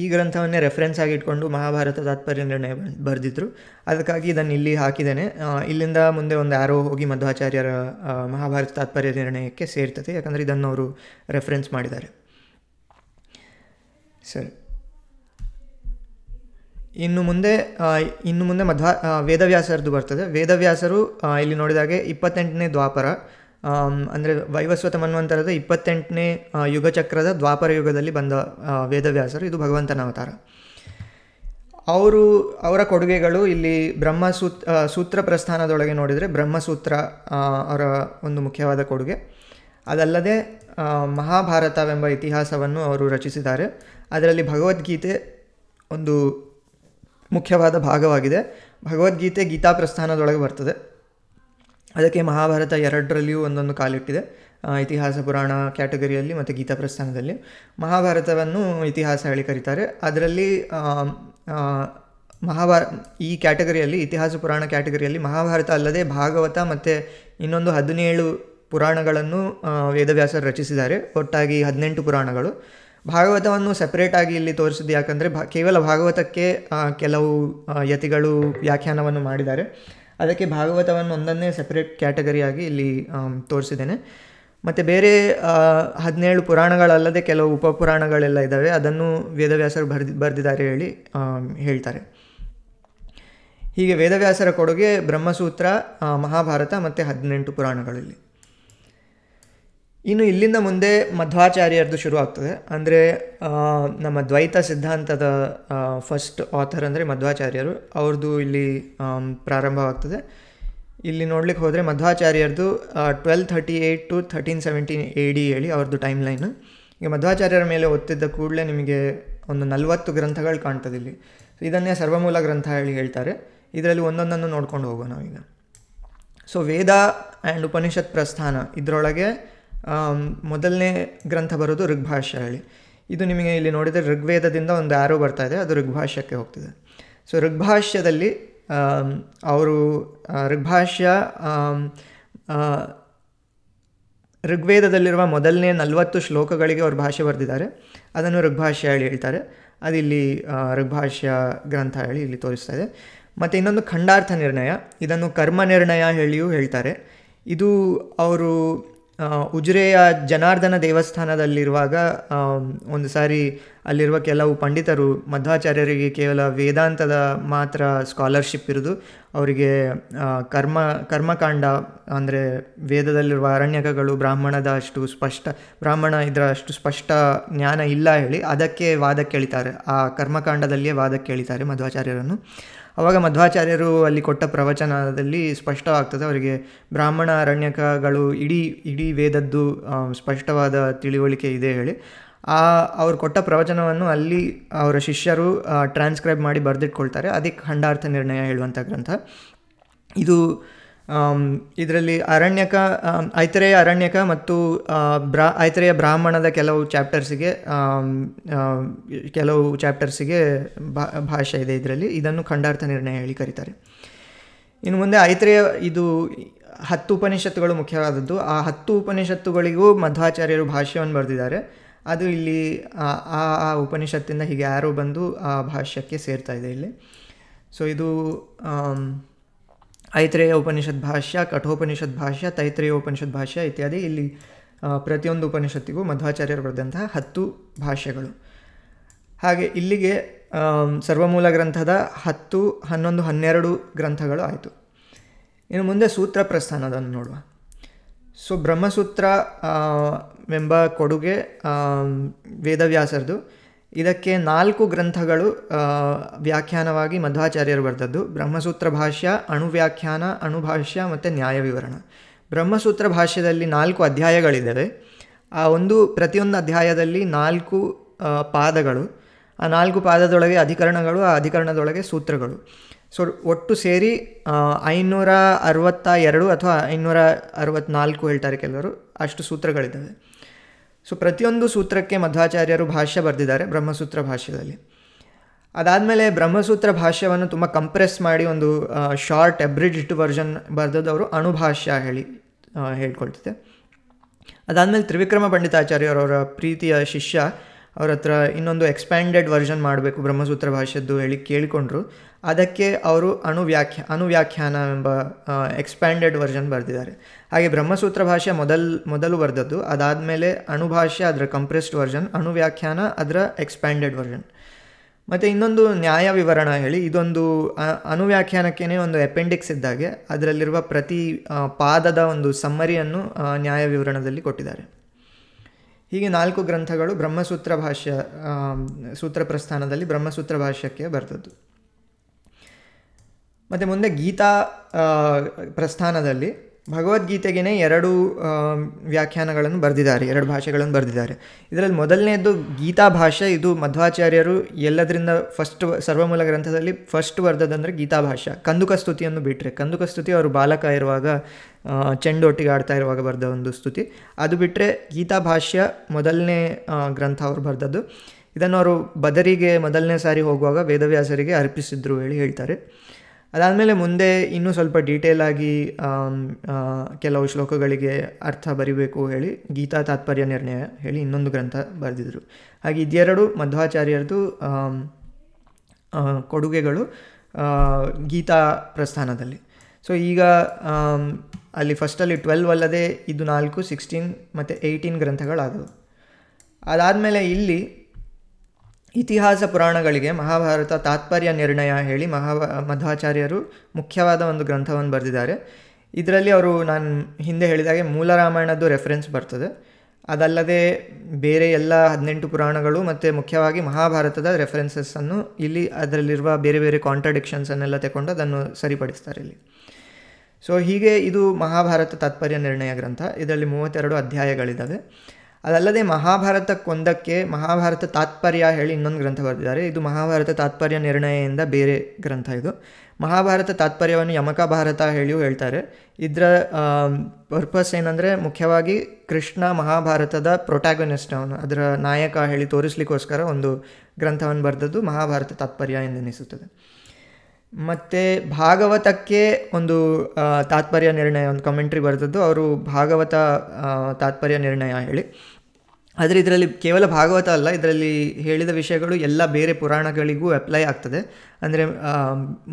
ಈ ಗ್ರಂಥವನ್ನೇ ರೆಫರೆನ್ಸ್ ಆಗಿ ಇಟ್ಕೊಂಡು ಮಹಾಭಾರತ ತಾತ್ಪರ್ಯ ನಿರ್ಣಯ ಬರೆದಿದ್ರು. ಅದಕ್ಕಾಗಿ ಇದನ್ನು ಇಲ್ಲಿ ಹಾಕಿದ್ದೇನೆ. ಇಲ್ಲಿಂದ ಮುಂದೆ ಒಂದು ಆರೋ ಹೋಗಿ ಮಧ್ವಾಚಾರ್ಯರ ಮಹಾಭಾರತ ತಾತ್ಪರ್ಯ ನಿರ್ಣಯಕ್ಕೆ ಸೇರ್ತದೆ, ಯಾಕಂದರೆ ಇದನ್ನು ಅವರು ರೆಫರೆನ್ಸ್ ಮಾಡಿದ್ದಾರೆ. ಸರಿ, ಇನ್ನು ಮುಂದೆ ವೇದವ್ಯಾಸರದ್ದು ಬರ್ತದೆ. ವೇದವ್ಯಾಸರು ಇಲ್ಲಿ ನೋಡಿದಾಗೆ 28ನೇ ದ್ವಾಪರ, ಅಂದರೆ ವೈವಸ್ವತ ಮನ್ವಂತರದ 28ನೇ ಯುಗಚಕ್ರದ ದ್ವಾಪರ ಯುಗದಲ್ಲಿ ಬಂದ ವೇದವ್ಯಾಸರು. ಇದು ಭಗವಂತನ ಅವತಾರ. ಅವರ ಕೊಡುಗೆಗಳು ಇಲ್ಲಿ ಸೂತ್ರ ಪ್ರಸ್ಥಾನದೊಳಗೆ ನೋಡಿದರೆ ಬ್ರಹ್ಮಸೂತ್ರ ಅವರ ಒಂದು ಮುಖ್ಯವಾದ ಕೊಡುಗೆ. ಅದಲ್ಲದೆ ಮಹಾಭಾರತವೆಂಬ ಇತಿಹಾಸವನ್ನು ಅವರು ರಚಿಸಿದ್ದಾರೆ. ಅದರಲ್ಲಿ ಭಗವದ್ಗೀತೆ ಒಂದು ಮುಖ್ಯವಾದ ಭಾಗವಾಗಿದೆ. ಭಗವದ್ಗೀತೆ ಗೀತಾ ಪ್ರಸ್ಥಾನದೊಳಗೆ ಬರ್ತದೆ. ಅದಕ್ಕೆ ಮಹಾಭಾರತ 2ರಲ್ಲಿಯೂ ಒಂದೊಂದು ಕಾಲಿಟ್ಟಿದೆ, ಇತಿಹಾಸ ಪುರಾಣ ಕ್ಯಾಟಗರಿಯಲ್ಲಿ ಮತ್ತು ಗೀತಾ ಪ್ರಸ್ಥಾನದಲ್ಲಿ. ಮಹಾಭಾರತವನ್ನು ಇತಿಹಾಸ ಹೇಳಿ ಕರೀತಾರೆ. ಅದರಲ್ಲಿ ಈ ಕ್ಯಾಟಗರಿಯಲ್ಲಿ, ಇತಿಹಾಸ ಪುರಾಣ ಕ್ಯಾಟಗರಿಯಲ್ಲಿ ಮಹಾಭಾರತ ಅಲ್ಲದೆ ಭಾಗವತ ಮತ್ತು ಇನ್ನೊಂದು 17 ಪುರಾಣಗಳನ್ನು ವೇದವ್ಯಾಸರು ರಚಿಸಿದ್ದಾರೆ. ಒಟ್ಟಾಗಿ 18 ಪುರಾಣಗಳು. ಭಾಗವತವನ್ನು ಸೆಪರೇಟಾಗಿ ಇಲ್ಲಿ ತೋರಿಸಿದ್ದು ಯಾಕಂದರೆ ಕೇವಲ ಭಾಗವತಕ್ಕೆ ಕೆಲವು ಯತಿಗಳು ವ್ಯಾಖ್ಯಾನವನ್ನು ಮಾಡಿದ್ದಾರೆ. ಅದಕ್ಕೆ ಭಾಗವತವನ್ನು ಒಂದನ್ನೇ ಸೆಪರೇಟ್ ಕ್ಯಾಟಗರಿಯಾಗಿ ಇಲ್ಲಿ ತೋರಿಸಿದ್ದೇನೆ. ಮತ್ತು ಬೇರೆ 17 ಪುರಾಣಗಳಲ್ಲದೆ ಕೆಲವು ಉಪಪುರಾಣಗಳೆಲ್ಲ ಇದ್ದಾವೆ, ಅದನ್ನು ವೇದವ್ಯಾಸರು ಬರೆದಿದ್ದಾರೆ ಹೇಳಿ ಹೇಳ್ತಾರೆ. ಹೀಗೆ ವೇದವ್ಯಾಸರ ಕೊಡುಗೆ ಬ್ರಹ್ಮಸೂತ್ರ, ಮಹಾಭಾರತ ಮತ್ತು 18 ಪುರಾಣಗಳಲ್ಲಿ. ಇನ್ನು ಇಲ್ಲಿಂದ ಮುಂದೆ ಮಧ್ವಾಚಾರ್ಯರದು ಶುರು ಆಗ್ತದೆ. ಅಂದರೆ ನಮ್ಮ ದ್ವೈತ ಸಿದ್ಧಾಂತದ ಫಸ್ಟ್ ಆಥರ್ ಅಂದರೆ ಮಧ್ವಾಚಾರ್ಯರು, ಅವ್ರದ್ದು ಇಲ್ಲಿ ಪ್ರಾರಂಭವಾಗ್ತದೆ. ಇಲ್ಲಿ ನೋಡ್ಲಿಕ್ಕೆ ಹೋದರೆ ಮಧ್ವಾಚಾರ್ಯರದು 1238 to 1317 AD ಹೇಳಿ ಅವ್ರದ್ದು ಟೈಮ್ ಲೈನು. ಈಗ ಮಧ್ವಾಚಾರ್ಯರ ಮೇಲೆ ಒತ್ತಿದ್ದ ಕೂಡಲೇ ನಿಮಗೆ ಒಂದು 40 ಗ್ರಂಥಗಳು ಕಾಣ್ತದೆ ಇಲ್ಲಿ. ಇದನ್ನೇ ಸರ್ವಮೂಲ ಗ್ರಂಥ ಹೇಳಿ ಹೇಳ್ತಾರೆ. ಇದರಲ್ಲಿ ಒಂದೊಂದನ್ನು ನೋಡ್ಕೊಂಡು ಹೋಗೋಣ ನಾವೀಗ. ಸೊ ವೇದ ಆ್ಯಂಡ್ ಉಪನಿಷತ್ ಪ್ರಸ್ಥಾನ, ಇದರೊಳಗೆ ಮೊದಲನೇ ಗ್ರಂಥ ಬರೋದು ಋಗ್ಭಾಷ್ಯ ಹೇಳಿ. ಇದು ನಿಮಗೆ ಇಲ್ಲಿ ನೋಡಿದರೆ ಋಗ್ವೇದದಿಂದ ಒಂದು ಆರೋ ಬರ್ತಾ ಇದೆ, ಅದು ಋಗ್ಭಾಷ್ಯಕ್ಕೆ ಹೋಗ್ತಿದೆ. ಸೊ ಋಗ್ಭಾಷ್ಯದಲ್ಲಿ ಅವರು ಋಗ್ವೇದದಲ್ಲಿರುವ ಮೊದಲನೇ 40 ಶ್ಲೋಕಗಳಿಗೆ ಅವರು ಭಾಷೆ ಬರೆದಿದ್ದಾರೆ. ಅದನ್ನು ಋಗ್ಭಾಷ್ಯ ಹೇಳಿ ಹೇಳ್ತಾರೆ. ಅದಿಲ್ಲಿ ಋಗ್ಭಾಷ್ಯ ಗ್ರಂಥ ಹೇಳಿ ಇಲ್ಲಿ ತೋರಿಸ್ತಾ ಇದೆ. ಮತ್ತು ಇನ್ನೊಂದು ಖಂಡಾರ್ಥ ನಿರ್ಣಯ, ಇದನ್ನು ಕರ್ಮ ನಿರ್ಣಯ ಹೇಳಿಯೂ ಹೇಳ್ತಾರೆ. ಇದು ಅವರು ಉಜಿರೆಯ ಜನಾರ್ದನ ದೇವಸ್ಥಾನದಲ್ಲಿರುವಾಗ ಒಂದು ಸಾರಿ ಅಲ್ಲಿರುವ ಕೆಲವು ಪಂಡಿತರು ಮಧ್ವಾಚಾರ್ಯರಿಗೆ ಕೇವಲ ವೇದಾಂತದ ಮಾತ್ರ ಸ್ಕಾಲರ್ಶಿಪ್ ಇರೋದು, ಅವರಿಗೆ ಕರ್ಮಕಾಂಡ ಅಂದರೆ ವೇದದಲ್ಲಿರುವ ಅರಣ್ಯಕಗಳು ಬ್ರಾಹ್ಮಣ ಇದರ ಅಷ್ಟು ಸ್ಪಷ್ಟ ಜ್ಞಾನ ಇಲ್ಲ ಹೇಳಿ ಅದಕ್ಕೆ ವಾದಕ್ಕೆ ಎಳಿತಾರೆ, ಆ ಕರ್ಮಕಾಂಡದಲ್ಲಿಯೇ ವಾದಕ್ಕೆ ಎಳಿತಾರೆ ಮಧ್ವಾಚಾರ್ಯರನ್ನು. ಆವಾಗ ಮಧ್ವಾಚಾರ್ಯರು ಅಲ್ಲಿ ಕೊಟ್ಟ ಪ್ರವಚನದಲ್ಲಿ ಸ್ಪಷ್ಟವಾಗ್ತದೆ ಅವರಿಗೆ ಬ್ರಾಹ್ಮಣ ಅರಣ್ಯಕಗಳು ಇಡೀ ವೇದದ್ದು ಸ್ಪಷ್ಟವಾದ ತಿಳಿವಳಿಕೆ ಇದೆ ಹೇಳಿ. ಅವ್ರು ಕೊಟ್ಟ ಪ್ರವಚನವನ್ನು ಅಲ್ಲಿ ಅವರ ಶಿಷ್ಯರು ಟ್ರಾನ್ಸ್ಕ್ರೈಬ್ ಮಾಡಿ ಬರೆದಿಟ್ಕೊಳ್ತಾರೆ. ಅದಕ್ಕೆ ಖಂಡಾರ್ಥ ನಿರ್ಣಯ ಹೇಳುವಂಥ ಗ್ರಂಥ ಇದು. ಇದರಲ್ಲಿ ಐತರೇಯ ಅರಣ್ಯಕ ಮತ್ತು ಐತರೇಯ ಬ್ರಾಹ್ಮಣದ ಕೆಲವು ಚಾಪ್ಟರ್ಸಿಗೆ ಭಾಷೆ ಇದೆ ಇದರಲ್ಲಿ. ಇದನ್ನು ಖಂಡಾರ್ಥ ನಿರ್ಣಯ ಹೇಳಿ ಕರೀತಾರೆ. ಇನ್ನು ಮುಂದೆ ಐತರೇಯ ಇದು 10 ಉಪನಿಷತ್ತುಗಳು ಮುಖ್ಯವಾದದ್ದು. ಆ 10 ಉಪನಿಷತ್ತುಗಳಿಗೂ ಮಧ್ವಾಚಾರ್ಯರು ಭಾಷ್ಯವನ್ನು ಬರೆದಿದ್ದಾರೆ. ಅದು ಇಲ್ಲಿ ಆ ಉಪನಿಷತ್ತಿಂದ ಹೀಗೆ ಯಾರೋ ಬಂದು ಆ ಭಾಷ್ಯಕ್ಕೆ ಸೇರ್ತಾ ಇದೆ ಇಲ್ಲಿ. ಸೊ ಇದು ಐತರೇಯ ಉಪನಿಷತ್ ಭಾಷ್ಯ, ಕಠೋಪನಿಷತ್ ಭಾಷ್ಯ, ತೈತ್ರೇಯ ಉಪನಿಷತ್ ಭಾಷ್ಯ ಇತ್ಯಾದಿ. ಇಲ್ಲಿ ಪ್ರತಿಯೊಂದು ಉಪನಿಷತ್ತಿಗೂ ಮಧ್ವಾಚಾರ್ಯರು ಬರೆದಂತಹ 10 ಭಾಷ್ಯಗಳು. ಹಾಗೆ ಇಲ್ಲಿಗೆ ಸರ್ವಮೂಲ ಗ್ರಂಥದ 10, 11, 12 ಗ್ರಂಥಗಳು ಆಯಿತು. ಇನ್ನು ಮುಂದೆ ಸೂತ್ರ ಪ್ರಸ್ಥಾನದನ್ನು ನೋಡುವ. ಸೊ ಬ್ರಹ್ಮಸೂತ್ರ ಎಂಬ ಕೊಡುಗೆ ವೇದವ್ಯಾಸರದು. ಇದಕ್ಕೆ 4 ಗ್ರಂಥಗಳು ವ್ಯಾಖ್ಯಾನವಾಗಿ ಮಧ್ವಾಚಾರ್ಯರು ಬರೆದದ್ದು: ಬ್ರಹ್ಮಸೂತ್ರ ಭಾಷ್ಯ, ಅಣುವ್ಯಾಖ್ಯಾನ, ಅಣುಭಾಷ್ಯ ಮತ್ತು ನ್ಯಾಯ ವಿವರಣ. ಬ್ರಹ್ಮಸೂತ್ರ ಭಾಷ್ಯದಲ್ಲಿ 4 ಅಧ್ಯಾಯಗಳಿದ್ದಾವೆ. ಪ್ರತಿಯೊಂದು ಅಧ್ಯಾಯದಲ್ಲಿ 4 ಪಾದಗಳು, ಆ 4 ಪಾದದೊಳಗೆ ಅಧಿಕರಣಗಳು, ಆ ಅಧಿಕರಣದೊಳಗೆ ಸೂತ್ರಗಳು. ಸೊ ಒಟ್ಟು ಸೇರಿ 562 ಅಥವಾ 564 ಹೇಳ್ತಾರೆ ಕೆಲವರು, ಅಷ್ಟು ಸೂತ್ರಗಳಿದ್ದಾವೆ. ಸೊ ಪ್ರತಿಯೊಂದು ಸೂತ್ರಕ್ಕೆ ಮಧ್ವಾಚಾರ್ಯರು ಭಾಷ್ಯ ಬರೆದಿದ್ದಾರೆ ಬ್ರಹ್ಮಸೂತ್ರ ಭಾಷ್ಯದಲ್ಲಿ. ಅದಾದಮೇಲೆ ಬ್ರಹ್ಮಸೂತ್ರ ಭಾಷ್ಯವನ್ನು ತುಂಬ ಕಂಪ್ರೆಸ್ ಮಾಡಿ ಒಂದು ಶಾರ್ಟ್ ಅಬ್ರಿಡ್ಜ್ಡ್ ವರ್ಷನ್ ಬರೆದವರು ಅಣುಭಾಷ್ಯ ಹೇಳ್ಕೊಳ್ತಿದೆ. ಅದಾದಮೇಲೆ ತ್ರಿವಿಕ್ರಮ ಪಂಡಿತಾಚಾರ್ಯರವರ ಪ್ರೀತಿಯ ಶಿಷ್ಯ ಅವ್ರ ಹತ್ರ ಇನ್ನೊಂದು ಎಕ್ಸ್ಪ್ಯಾಂಡೆಡ್ ವರ್ಷನ್ ಮಾಡಬೇಕು ಬ್ರಹ್ಮಸೂತ್ರ ಭಾಷ್ಯದ್ದು ಹೇಳಿ ಕೇಳಿಕೊಂಡ್ರು. ಅದಕ್ಕೆ ಅವರು ಅಣುವ್ಯಾಖ್ಯಾನ ಎಂಬ ಎಕ್ಸ್ಪ್ಯಾಂಡೆಡ್ ವರ್ಷನ್ ಬರೆದಿದ್ದಾರೆ. ಹಾಗೆ ಬ್ರಹ್ಮಸೂತ್ರ ಭಾಷ್ಯ ಮೊದಲು ಬರೆದದ್ದು, ಅದಾದಮೇಲೆ ಅಣುಭಾಷ್ಯ ಅದರ ಕಂಪ್ರೆಸ್ಡ್ ವರ್ಷನ್, ಅಣುವ್ಯಾಖ್ಯಾನ ಅದರ ಎಕ್ಸ್ಪ್ಯಾಂಡೆಡ್ ವರ್ಷನ್. ಮತ್ತು ಇನ್ನೊಂದು ನ್ಯಾಯ ವಿವರಣ ಹೇಳಿ, ಇದೊಂದು ಅಣುವ್ಯಾಖ್ಯಾನಕ್ಕೇ ಒಂದು ಅಪೆಂಡಿಕ್ಸ್ ಇದ್ದಾಗೆ ಅದರಲ್ಲಿರುವ ಪ್ರತಿ ಪಾದದ ಒಂದು ಸಮ್ಮರಿಯನ್ನು ನ್ಯಾಯ ವಿವರಣದಲ್ಲಿ ಕೊಟ್ಟಿದ್ದಾರೆ. ಹೀಗೆ 4 ಗ್ರಂಥಗಳು ಬ್ರಹ್ಮಸೂತ್ರ ಭಾಷ್ಯ ಸೂತ್ರ ಪ್ರಸ್ಥಾನದಲ್ಲಿ ಬ್ರಹ್ಮಸೂತ್ರ ಭಾಷ್ಯಕ್ಕೆ ಬರೆದದ್ದು. ಮತ್ತು ಮುಂದೆ ಗೀತಾ ಪ್ರಸ್ಥಾನದಲ್ಲಿ ಭಗವದ್ಗೀತೆಗೇ 2 ವ್ಯಾಖ್ಯಾನಗಳನ್ನು ಬರೆದಿದ್ದಾರೆ, 2 ಭಾಷೆಗಳನ್ನು ಬರೆದಿದ್ದಾರೆ. ಇದರಲ್ಲಿ ಮೊದಲನೇದು ಗೀತಾ ಭಾಷ್ಯ. ಇದು ಮಧ್ವಾಚಾರ್ಯರು ಎಲ್ಲದರಿಂದ ಸರ್ವಮೂಲ ಗ್ರಂಥದಲ್ಲಿ ಫಸ್ಟ್ ಬರೆದದಂದರೆ ಗೀತಾ ಭಾಷ್ಯ. ಕಂದುಕ ಸ್ತುತಿಯನ್ನು ಬಿಟ್ಟರೆ, ಕಂದುಕ ಸ್ತುತಿ ಅವರು ಬಾಲಕ ಇರುವಾಗ ಚೆಂಡೊಟ್ಟಿಗೆ ಆಡ್ತಾ ಇರುವಾಗ ಬರೆದ ಒಂದು ಸ್ತುತಿ. ಅದು ಬಿಟ್ಟರೆ ಗೀತಾ ಭಾಷ್ಯ ಮೊದಲನೇ ಗ್ರಂಥ ಅವರು ಬರೆದದ್ದು. ಇದನ್ನು ಅವರು ಬದರಿಗೆ ಮೊದಲನೇ ಸಾರಿ ಹೋಗುವಾಗ ವೇದವ್ಯಾಸರಿಗೆ ಅರ್ಪಿಸಿದ್ರು ಹೇಳ್ತಾರೆ. ಅದಾದಮೇಲೆ ಮುಂದೆ ಇನ್ನೂ ಸ್ವಲ್ಪ ಡೀಟೇಲ್ ಆಗಿ ಕೆಲವು ಶ್ಲೋಕಗಳಿಗೆ ಅರ್ಥ ಬರಿಬೇಕು ಹೇಳಿ ಗೀತಾ ತಾತ್ಪರ್ಯ ನಿರ್ಣಯ ಹೇಳಿ ಇನ್ನೊಂದು ಗ್ರಂಥ ಬರೆದಿದ್ರು. ಹಾಗೆ ಇದೆರಡು ಮಧ್ವಾಚಾರ್ಯರದು ಕೊಡುಗೆಗಳು ಗೀತಾ ಪ್ರಸ್ಥಾನದಲ್ಲಿ. ಸೊ ಈಗ ಅಲ್ಲಿ ಫಸ್ಟಲ್ಲಿ 12 ಅಲ್ಲದೆ ಇದು 4, 16 ಮತ್ತು 18 ಗ್ರಂಥಗಳಾದವು. ಅದಾದಮೇಲೆ ಇಲ್ಲಿ ಇತಿಹಾಸ ಪುರಾಣಗಳಿಗೆ ಮಹಾಭಾರತ ತಾತ್ಪರ್ಯ ನಿರ್ಣಯ ಹೇಳಿ ಮಧ್ವಾಚಾರ್ಯರು ಮುಖ್ಯವಾದ ಒಂದು ಗ್ರಂಥವನ್ನು ಬರೆದಿದ್ದಾರೆ. ಇದರಲ್ಲಿ ಅವರು ನಾನು ಹಿಂದೆ ಹೇಳಿದಾಗೆ ಮೂಲ ರಾಮಾಯಣದ್ದು ರೆಫರೆನ್ಸ್ ಬರ್ತದೆ. ಅದಲ್ಲದೆ ಬೇರೆ ಎಲ್ಲ 18 ಪುರಾಣಗಳು ಮತ್ತು ಮುಖ್ಯವಾಗಿ ಮಹಾಭಾರತದ ರೆಫರೆನ್ಸಸ್ಸನ್ನು ಇಲ್ಲಿ ಅದರಲ್ಲಿರುವ ಬೇರೆ ಬೇರೆ ಕಾಂಟ್ರಡಿಕ್ಷನ್ಸನ್ನೆಲ್ಲ ತಗೊಂಡು ಅದನ್ನು ಸರಿಪಡಿಸ್ತಾರೆ ಇಲ್ಲಿ. ಸೊ ಹೀಗೆ ಇದು ಮಹಾಭಾರತ ತಾತ್ಪರ್ಯ ನಿರ್ಣಯ ಗ್ರಂಥ. ಇದರಲ್ಲಿ 32 ಅಧ್ಯಾಯಗಳಿದ್ದಾವೆ. ಅದಲ್ಲದೆ ಮಹಾಭಾರತಕ್ಕೊಂದಕ್ಕೆ ಮಹಾಭಾರತ ತಾತ್ಪರ್ಯ ಹೇಳಿ ಇನ್ನೊಂದು ಗ್ರಂಥ ಬರೆದಿದ್ದಾರೆ. ಇದು ಮಹಾಭಾರತ ತಾತ್ಪರ್ಯ ನಿರ್ಣಯದಿಂದ ಬೇರೆ ಗ್ರಂಥ. ಇದು ಮಹಾಭಾರತ ತಾತ್ಪರ್ಯವನ್ನು ಯಮಕ ಭಾರತ ಹೇಳಿಯೂ ಹೇಳ್ತಾರೆ. ಇದರ ಪರ್ಪಸ್ ಏನಂದರೆ ಮುಖ್ಯವಾಗಿ ಕೃಷ್ಣ ಮಹಾಭಾರತದ ಪ್ರೊಟ್ಯಾಗೊನಿಸ್ಟ್, ಅವನು ಅದರ ನಾಯಕ ಹೇಳಿ ತೋರಿಸ್ಲಿಕ್ಕೋಸ್ಕರ ಒಂದು ಗ್ರಂಥವನ್ನು ಬರೆದದ್ದು ಮಹಾಭಾರತ ತಾತ್ಪರ್ಯ ಎಂದೆನಿಸುತ್ತದೆ. ಮತ್ತು ಭಾಗವತಕ್ಕೆ ಒಂದು ತಾತ್ಪರ್ಯ ನಿರ್ಣಯ ಒಂದು ಕಮೆಂಟ್ರಿ ಬರೆದದ್ದು ಅವರು ಭಾಗವತ ತಾತ್ಪರ್ಯ ನಿರ್ಣಯ ಹೇಳಿ. ಆದರೆ ಇದರಲ್ಲಿ ಕೇವಲ ಭಾಗವತ ಅಲ್ಲ, ಇದರಲ್ಲಿ ಹೇಳಿದ ವಿಷಯಗಳು ಎಲ್ಲ ಬೇರೆ ಪುರಾಣಗಳಿಗೂ ಅಪ್ಲೈ ಆಗ್ತದೆ. ಅಂದರೆ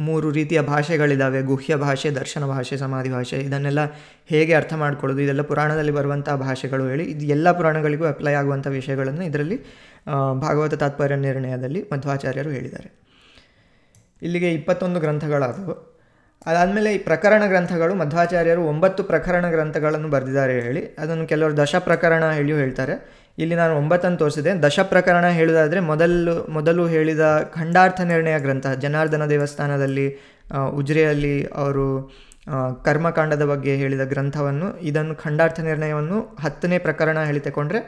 3 ರೀತಿಯ ಭಾಷೆಗಳಿದ್ದಾವೆ: ಗುಹ್ಯ ಭಾಷೆ, ದರ್ಶನ ಭಾಷೆ, ಸಮಾಧಿ ಭಾಷೆ. ಇದನ್ನೆಲ್ಲ ಹೇಗೆ ಅರ್ಥ ಮಾಡ್ಕೊಳ್ಳೋದು, ಇದೆಲ್ಲ ಪುರಾಣದಲ್ಲಿ ಬರುವಂಥ ಭಾಷೆಗಳು ಹೇಳಿ ಇದು ಎಲ್ಲ ಪುರಾಣಗಳಿಗೂ ಅಪ್ಲೈ ಆಗುವಂಥ ವಿಷಯಗಳನ್ನು ಇದರಲ್ಲಿ ಭಾಗವತ ತಾತ್ಪರ್ಯ ನಿರ್ಣಯದಲ್ಲಿ ಮಧ್ವಾಚಾರ್ಯರು ಹೇಳಿದ್ದಾರೆ. ಇಲ್ಲಿಗೆ 21 ಗ್ರಂಥಗಳಾದವು. ಅದಾದಮೇಲೆ ಈ ಪ್ರಕರಣ ಗ್ರಂಥಗಳು, ಮಧ್ವಾಚಾರ್ಯರು 9 ಪ್ರಕರಣ ಗ್ರಂಥಗಳನ್ನು ಬರೆದಿದ್ದಾರೆ ಹೇಳಿ. ಅದನ್ನು ಕೆಲವರು ದಶ ಪ್ರಕರಣ ಹೇಳ್ತಾರೆ. ಇಲ್ಲಿ ನಾನು 9 ತೋರಿಸಿದೆ. ದಶ ಪ್ರಕರಣ ಹೇಳುವುದಾದರೆ ಮೊದಲು ಹೇಳಿದ ಖಂಡಾರ್ಥ ನಿರ್ಣಯ ಗ್ರಂಥ, ಜನಾರ್ದನ ದೇವಸ್ಥಾನದಲ್ಲಿ ಉಜಿರೆಯಲ್ಲಿ ಅವರು ಕರ್ಮಕಾಂಡದ ಬಗ್ಗೆ ಹೇಳಿದ ಗ್ರಂಥವನ್ನು, ಇದನ್ನು ಖಂಡಾರ್ಥ ನಿರ್ಣಯವನ್ನು 10ನೇ ಪ್ರಕರಣ ಹೇಳಿ ತಗೊಂಡ್ರೆ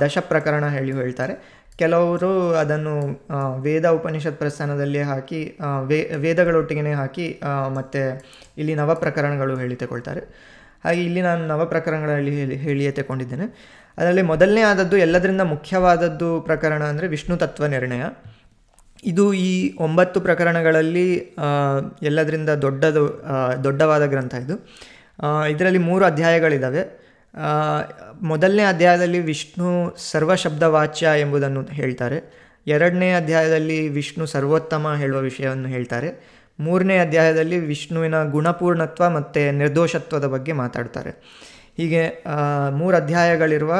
ದಶ ಪ್ರಕರಣ ಹೇಳ್ತಾರೆ. ಕೆಲವರು ಅದನ್ನು ವೇದ ಉಪನಿಷತ್ ಪ್ರಸ್ಥಾನದಲ್ಲಿ ಹಾಕಿ ವೇದಗಳೊಟ್ಟಿಗೆ ಹಾಕಿ ಮತ್ತು ಇಲ್ಲಿ ನವಪ್ರಕರಣಗಳು ಹೇಳಿ ತಗೊಳ್ತಾರೆ. ಹಾಗೆ ಇಲ್ಲಿ ನಾನು ನವಪ್ರಕರಣಗಳಲ್ಲಿ ಹೇಳಿಯೇ ತಗೊಂಡಿದ್ದೇನೆ. ಅದರಲ್ಲಿ ಮೊದಲನೇ ಆದದ್ದು, ಎಲ್ಲದರಿಂದ ಮುಖ್ಯವಾದದ್ದು ಪ್ರಕರಣ ಅಂದರೆ ವಿಷ್ಣು ತತ್ವ ನಿರ್ಣಯ. ಇದು ಈ 9 ಪ್ರಕರಣಗಳಲ್ಲಿ ಎಲ್ಲದರಿಂದ ದೊಡ್ಡವಾದ ಗ್ರಂಥ ಇದು. ಇದರಲ್ಲಿ 3 ಅಧ್ಯಾಯಗಳಿದ್ದಾವೆ. ಮೊದಲನೇ ಅಧ್ಯಾಯದಲ್ಲಿ ವಿಷ್ಣು ಸರ್ವಶಬ್ದವಾಚ್ಯ ಎಂಬುದನ್ನು ಹೇಳ್ತಾರೆ. 2ನೇ ಅಧ್ಯಾಯದಲ್ಲಿ ವಿಷ್ಣು ಸರ್ವೋತ್ತಮ ಹೇಳುವ ವಿಷಯವನ್ನು ಹೇಳ್ತಾರೆ. 3ನೇ ಅಧ್ಯಾಯದಲ್ಲಿ ವಿಷ್ಣುವಿನ ಗುಣಪೂರ್ಣತ್ವ ಮತ್ತು ನಿರ್ದೋಷತ್ವದ ಬಗ್ಗೆ ಮಾತಾಡ್ತಾರೆ. ಹೀಗೆ 3 ಅಧ್ಯಾಯಗಳಿರುವ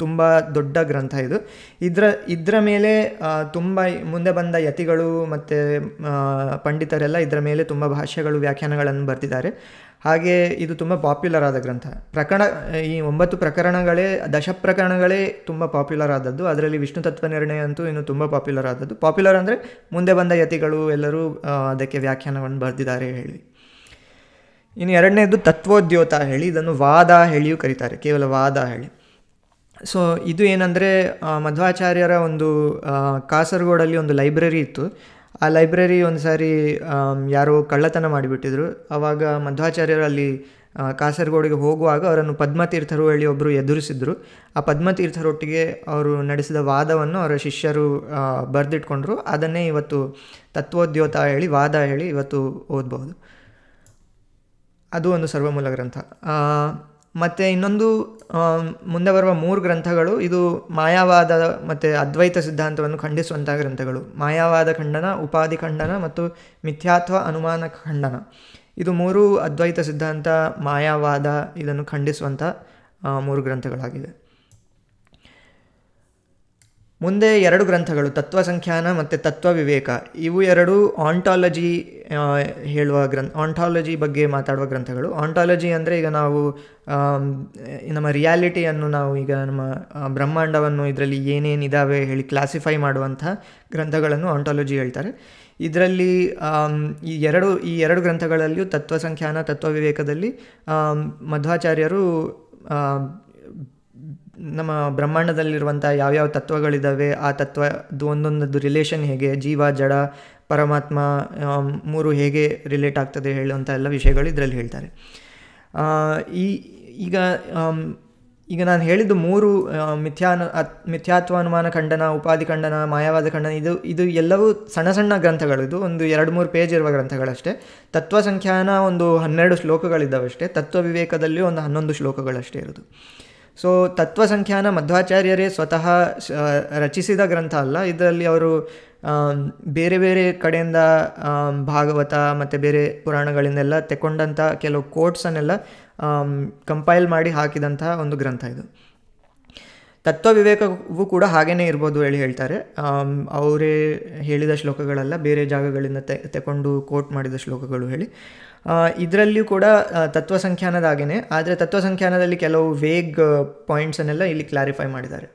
ತುಂಬ ದೊಡ್ಡ ಗ್ರಂಥ ಇದು. ಇದರ ಮೇಲೆ ತುಂಬ ಮುಂದೆ ಬಂದ ಯತಿಗಳು ಮತ್ತು ಪಂಡಿತರೆಲ್ಲ ಇದರ ಮೇಲೆ ತುಂಬ ಭಾಷ್ಯಗಳು, ವ್ಯಾಖ್ಯಾನಗಳನ್ನು ಬರೆದಿದ್ದಾರೆ. ಹಾಗೆ ಇದು ತುಂಬ ಪಾಪ್ಯುಲರ್ ಆದ ಗ್ರಂಥ. ಈ 9 ಪ್ರಕರಣಗಳೇ, ದಶ ಪ್ರಕರಣಗಳೇ ತುಂಬ ಪಾಪ್ಯುಲರ್ ಆದದ್ದು. ಅದರಲ್ಲಿ ವಿಷ್ಣು ತತ್ವ ನಿರ್ಣಯ ಅಂತೂ ಇನ್ನು ತುಂಬ ಪಾಪ್ಯುಲರ್ ಆದದ್ದು. ಪಾಪ್ಯುಲರ್ ಅಂದರೆ ಮುಂದೆ ಬಂದ ಯತಿಗಳು ಎಲ್ಲರೂ ಅದಕ್ಕೆ ವ್ಯಾಖ್ಯಾನವನ್ನು ಬರೆದಿದ್ದಾರೆ ಹೇಳಿ. ಇನ್ನು 2ನೇದು ತತ್ವೋದ್ಯೋತ ಹೇಳಿ. ಇದನ್ನು ವಾದ ಹೇಳಿಯೂ ಕರೀತಾರೆ, ಕೇವಲ ವಾದ ಹೇಳಿ. ಸೊ ಇದು ಏನಂದರೆ, ಮಧ್ವಾಚಾರ್ಯರ ಒಂದು ಕಾಸರಗೋಡಲ್ಲಿ ಒಂದು ಲೈಬ್ರರಿ ಇತ್ತು. ಆ ಲೈಬ್ರರಿ ಒಂದು ಸಾರಿ ಯಾರೋ ಕಳ್ಳತನ ಮಾಡಿಬಿಟ್ಟಿದ್ರು. ಆವಾಗ ಮಧ್ವಾಚಾರ್ಯರು ಅಲ್ಲಿ ಕಾಸರಗೋಡಿಗೆ ಹೋಗುವಾಗ ಅವರನ್ನು ಪದ್ಮತೀರ್ಥರು ಹೇಳಿ ಒಬ್ಬರು ಎದುರಿಸಿದ್ರು. ಆ ಪದ್ಮತೀರ್ಥರೊಟ್ಟಿಗೆ ಅವರು ನಡೆಸಿದ ವಾದವನ್ನು ಅವರ ಶಿಷ್ಯರು ಬರೆದಿಟ್ಕೊಂಡ್ರು. ಅದನ್ನೇ ಇವತ್ತು ತತ್ವೋದ್ಯೋತ ಹೇಳಿ, ವಾದ ಹೇಳಿ ಇವತ್ತು ಓದಬಹುದು. ಅದು ಒಂದು ಸರ್ವಮೂಲ ಗ್ರಂಥ. ಮತ್ತು ಇನ್ನೊಂದು ಮುಂದೆ ಬರುವ 3 ಗ್ರಂಥಗಳು, ಇದು ಮಾಯಾವಾದ ಮತ್ತು ಅದ್ವೈತ ಸಿದ್ಧಾಂತವನ್ನು ಖಂಡಿಸುವಂಥ ಗ್ರಂಥಗಳು. ಮಾಯಾವಾದ ಖಂಡನ, ಉಪಾಧಿ ಖಂಡನ ಮತ್ತು ಮಿಥ್ಯಾತ್ವ ಅನುಮಾನ ಖಂಡನ. ಇದು 3 ಅದ್ವೈತ ಸಿದ್ಧಾಂತ, ಮಾಯಾವಾದ ಇದನ್ನು ಖಂಡಿಸುವಂಥ 3 ಗ್ರಂಥಗಳಾಗಿವೆ. ಮುಂದೆ 2 ಗ್ರಂಥಗಳು, ತತ್ವಸಂಖ್ಯಾನ ಮತ್ತು ತತ್ವವಿವೇಕ. ಇವು 2 ಆಂಟಾಲಜಿ ಹೇಳುವ ಆಂಟಾಲಜಿ ಬಗ್ಗೆ ಮಾತಾಡುವ ಗ್ರಂಥಗಳು. ಆಂಟಾಲಜಿ ಅಂದರೆ ಈಗ ನಾವು ನಮ್ಮ ರಿಯಾಲಿಟಿಯನ್ನು, ನಾವು ಈಗ ನಮ್ಮ ಬ್ರಹ್ಮಾಂಡವನ್ನು ಇದರಲ್ಲಿ ಏನೇನಿದ್ದಾವೆ ಹೇಳಿ ಕ್ಲಾಸಿಫೈ ಮಾಡುವಂಥ ಗ್ರಂಥಗಳನ್ನು ಆಂಟಾಲಜಿ ಹೇಳ್ತಾರೆ. ಇದರಲ್ಲಿ ಈ ಎರಡು ಗ್ರಂಥಗಳಲ್ಲಿಯೂ ತತ್ವಸಂಖ್ಯಾನ, ತತ್ವವಿವೇಕದಲ್ಲಿ ಮಧ್ವಾಚಾರ್ಯರು ನಮ್ಮ ಬ್ರಹ್ಮಾಂಡದಲ್ಲಿರುವಂಥ ಯಾವ್ಯಾವ ತತ್ವಗಳಿದ್ದಾವೆ, ಆ ತತ್ವದ್ದು ಒಂದೊಂದದ್ದು ರಿಲೇಷನ್ ಹೇಗೆ, ಜೀವ, ಜಡ, ಪರಮಾತ್ಮ 3 ಹೇಗೆ ರಿಲೇಟ್ ಆಗ್ತದೆ ಹೇಳುವಂಥ ಎಲ್ಲ ವಿಷಯಗಳು ಇದರಲ್ಲಿ ಹೇಳ್ತಾರೆ. ಈಗ ನಾನು ಹೇಳಿದ್ದು 3 ಮಿಥ್ಯಾತ್ವ ಅನುಮಾನ ಖಂಡನ, ಉಪಾಧಿ ಖಂಡನ, ಮಾಯಾವಾದ ಖಂಡನ, ಇದು ಎಲ್ಲವೂ ಸಣ್ಣ ಸಣ್ಣ ಗ್ರಂಥಗಳು. ಇದು ಒಂದು 2-3 ಪೇಜ್ ಇರುವ ಗ್ರಂಥಗಳಷ್ಟೇ. ತತ್ವಸಂಖ್ಯಾನ ಒಂದು 12 ಶ್ಲೋಕಗಳಿದ್ದಾವಷ್ಟೇ. ತತ್ವವಿವೇಕದಲ್ಲಿ ಒಂದು 11 ಶ್ಲೋಕಗಳಷ್ಟೇ ಇರೋದು. ಸೊ ತತ್ವಸಂಖ್ಯಾನ ಮಧ್ವಾಚಾರ್ಯರೇ ಸ್ವತಃ ರಚಿಸಿದ ಗ್ರಂಥ ಅಲ್ಲ. ಇದರಲ್ಲಿ ಅವರು ಬೇರೆ ಬೇರೆ ಕಡೆಯಿಂದ ಭಾಗವತ ಮತ್ತು ಬೇರೆ ಪುರಾಣಗಳಿಂದೆಲ್ಲ ತೆಕೊಂಡಂಥ ಕೆಲವು ಕೋಟ್ಸನ್ನೆಲ್ಲ ಕಂಪೈಲ್ ಮಾಡಿ ಹಾಕಿದಂಥ ಒಂದು ಗ್ರಂಥ ಇದು. ತತ್ವವಿವೇಕವೂ ಕೂಡ ಹಾಗೇ ಇರ್ಬೋದು ಹೇಳ್ತಾರೆ. ಅವರೇ ಹೇಳಿದ ಶ್ಲೋಕಗಳೆಲ್ಲ ಬೇರೆ ಜಾಗಗಳಿಂದ ತೆಕೊಂಡು ಕೋಟ್ ಮಾಡಿದ ಶ್ಲೋಕಗಳು ಹೇಳಿ. ಇದರಲ್ಲಿಯೂ ಕೂಡ ತತ್ವಸಂಖ್ಯಾನದಾಗೇ, ಆದರೆ ತತ್ವಸಂಖ್ಯಾನದಲ್ಲಿ ಕೆಲವು ವೇಗ್ ಪಾಯಿಂಟ್ಸನ್ನೆಲ್ಲ ಇಲ್ಲಿ ಕ್ಲಾರಿಫೈ ಮಾಡಿದ್ದಾರೆ.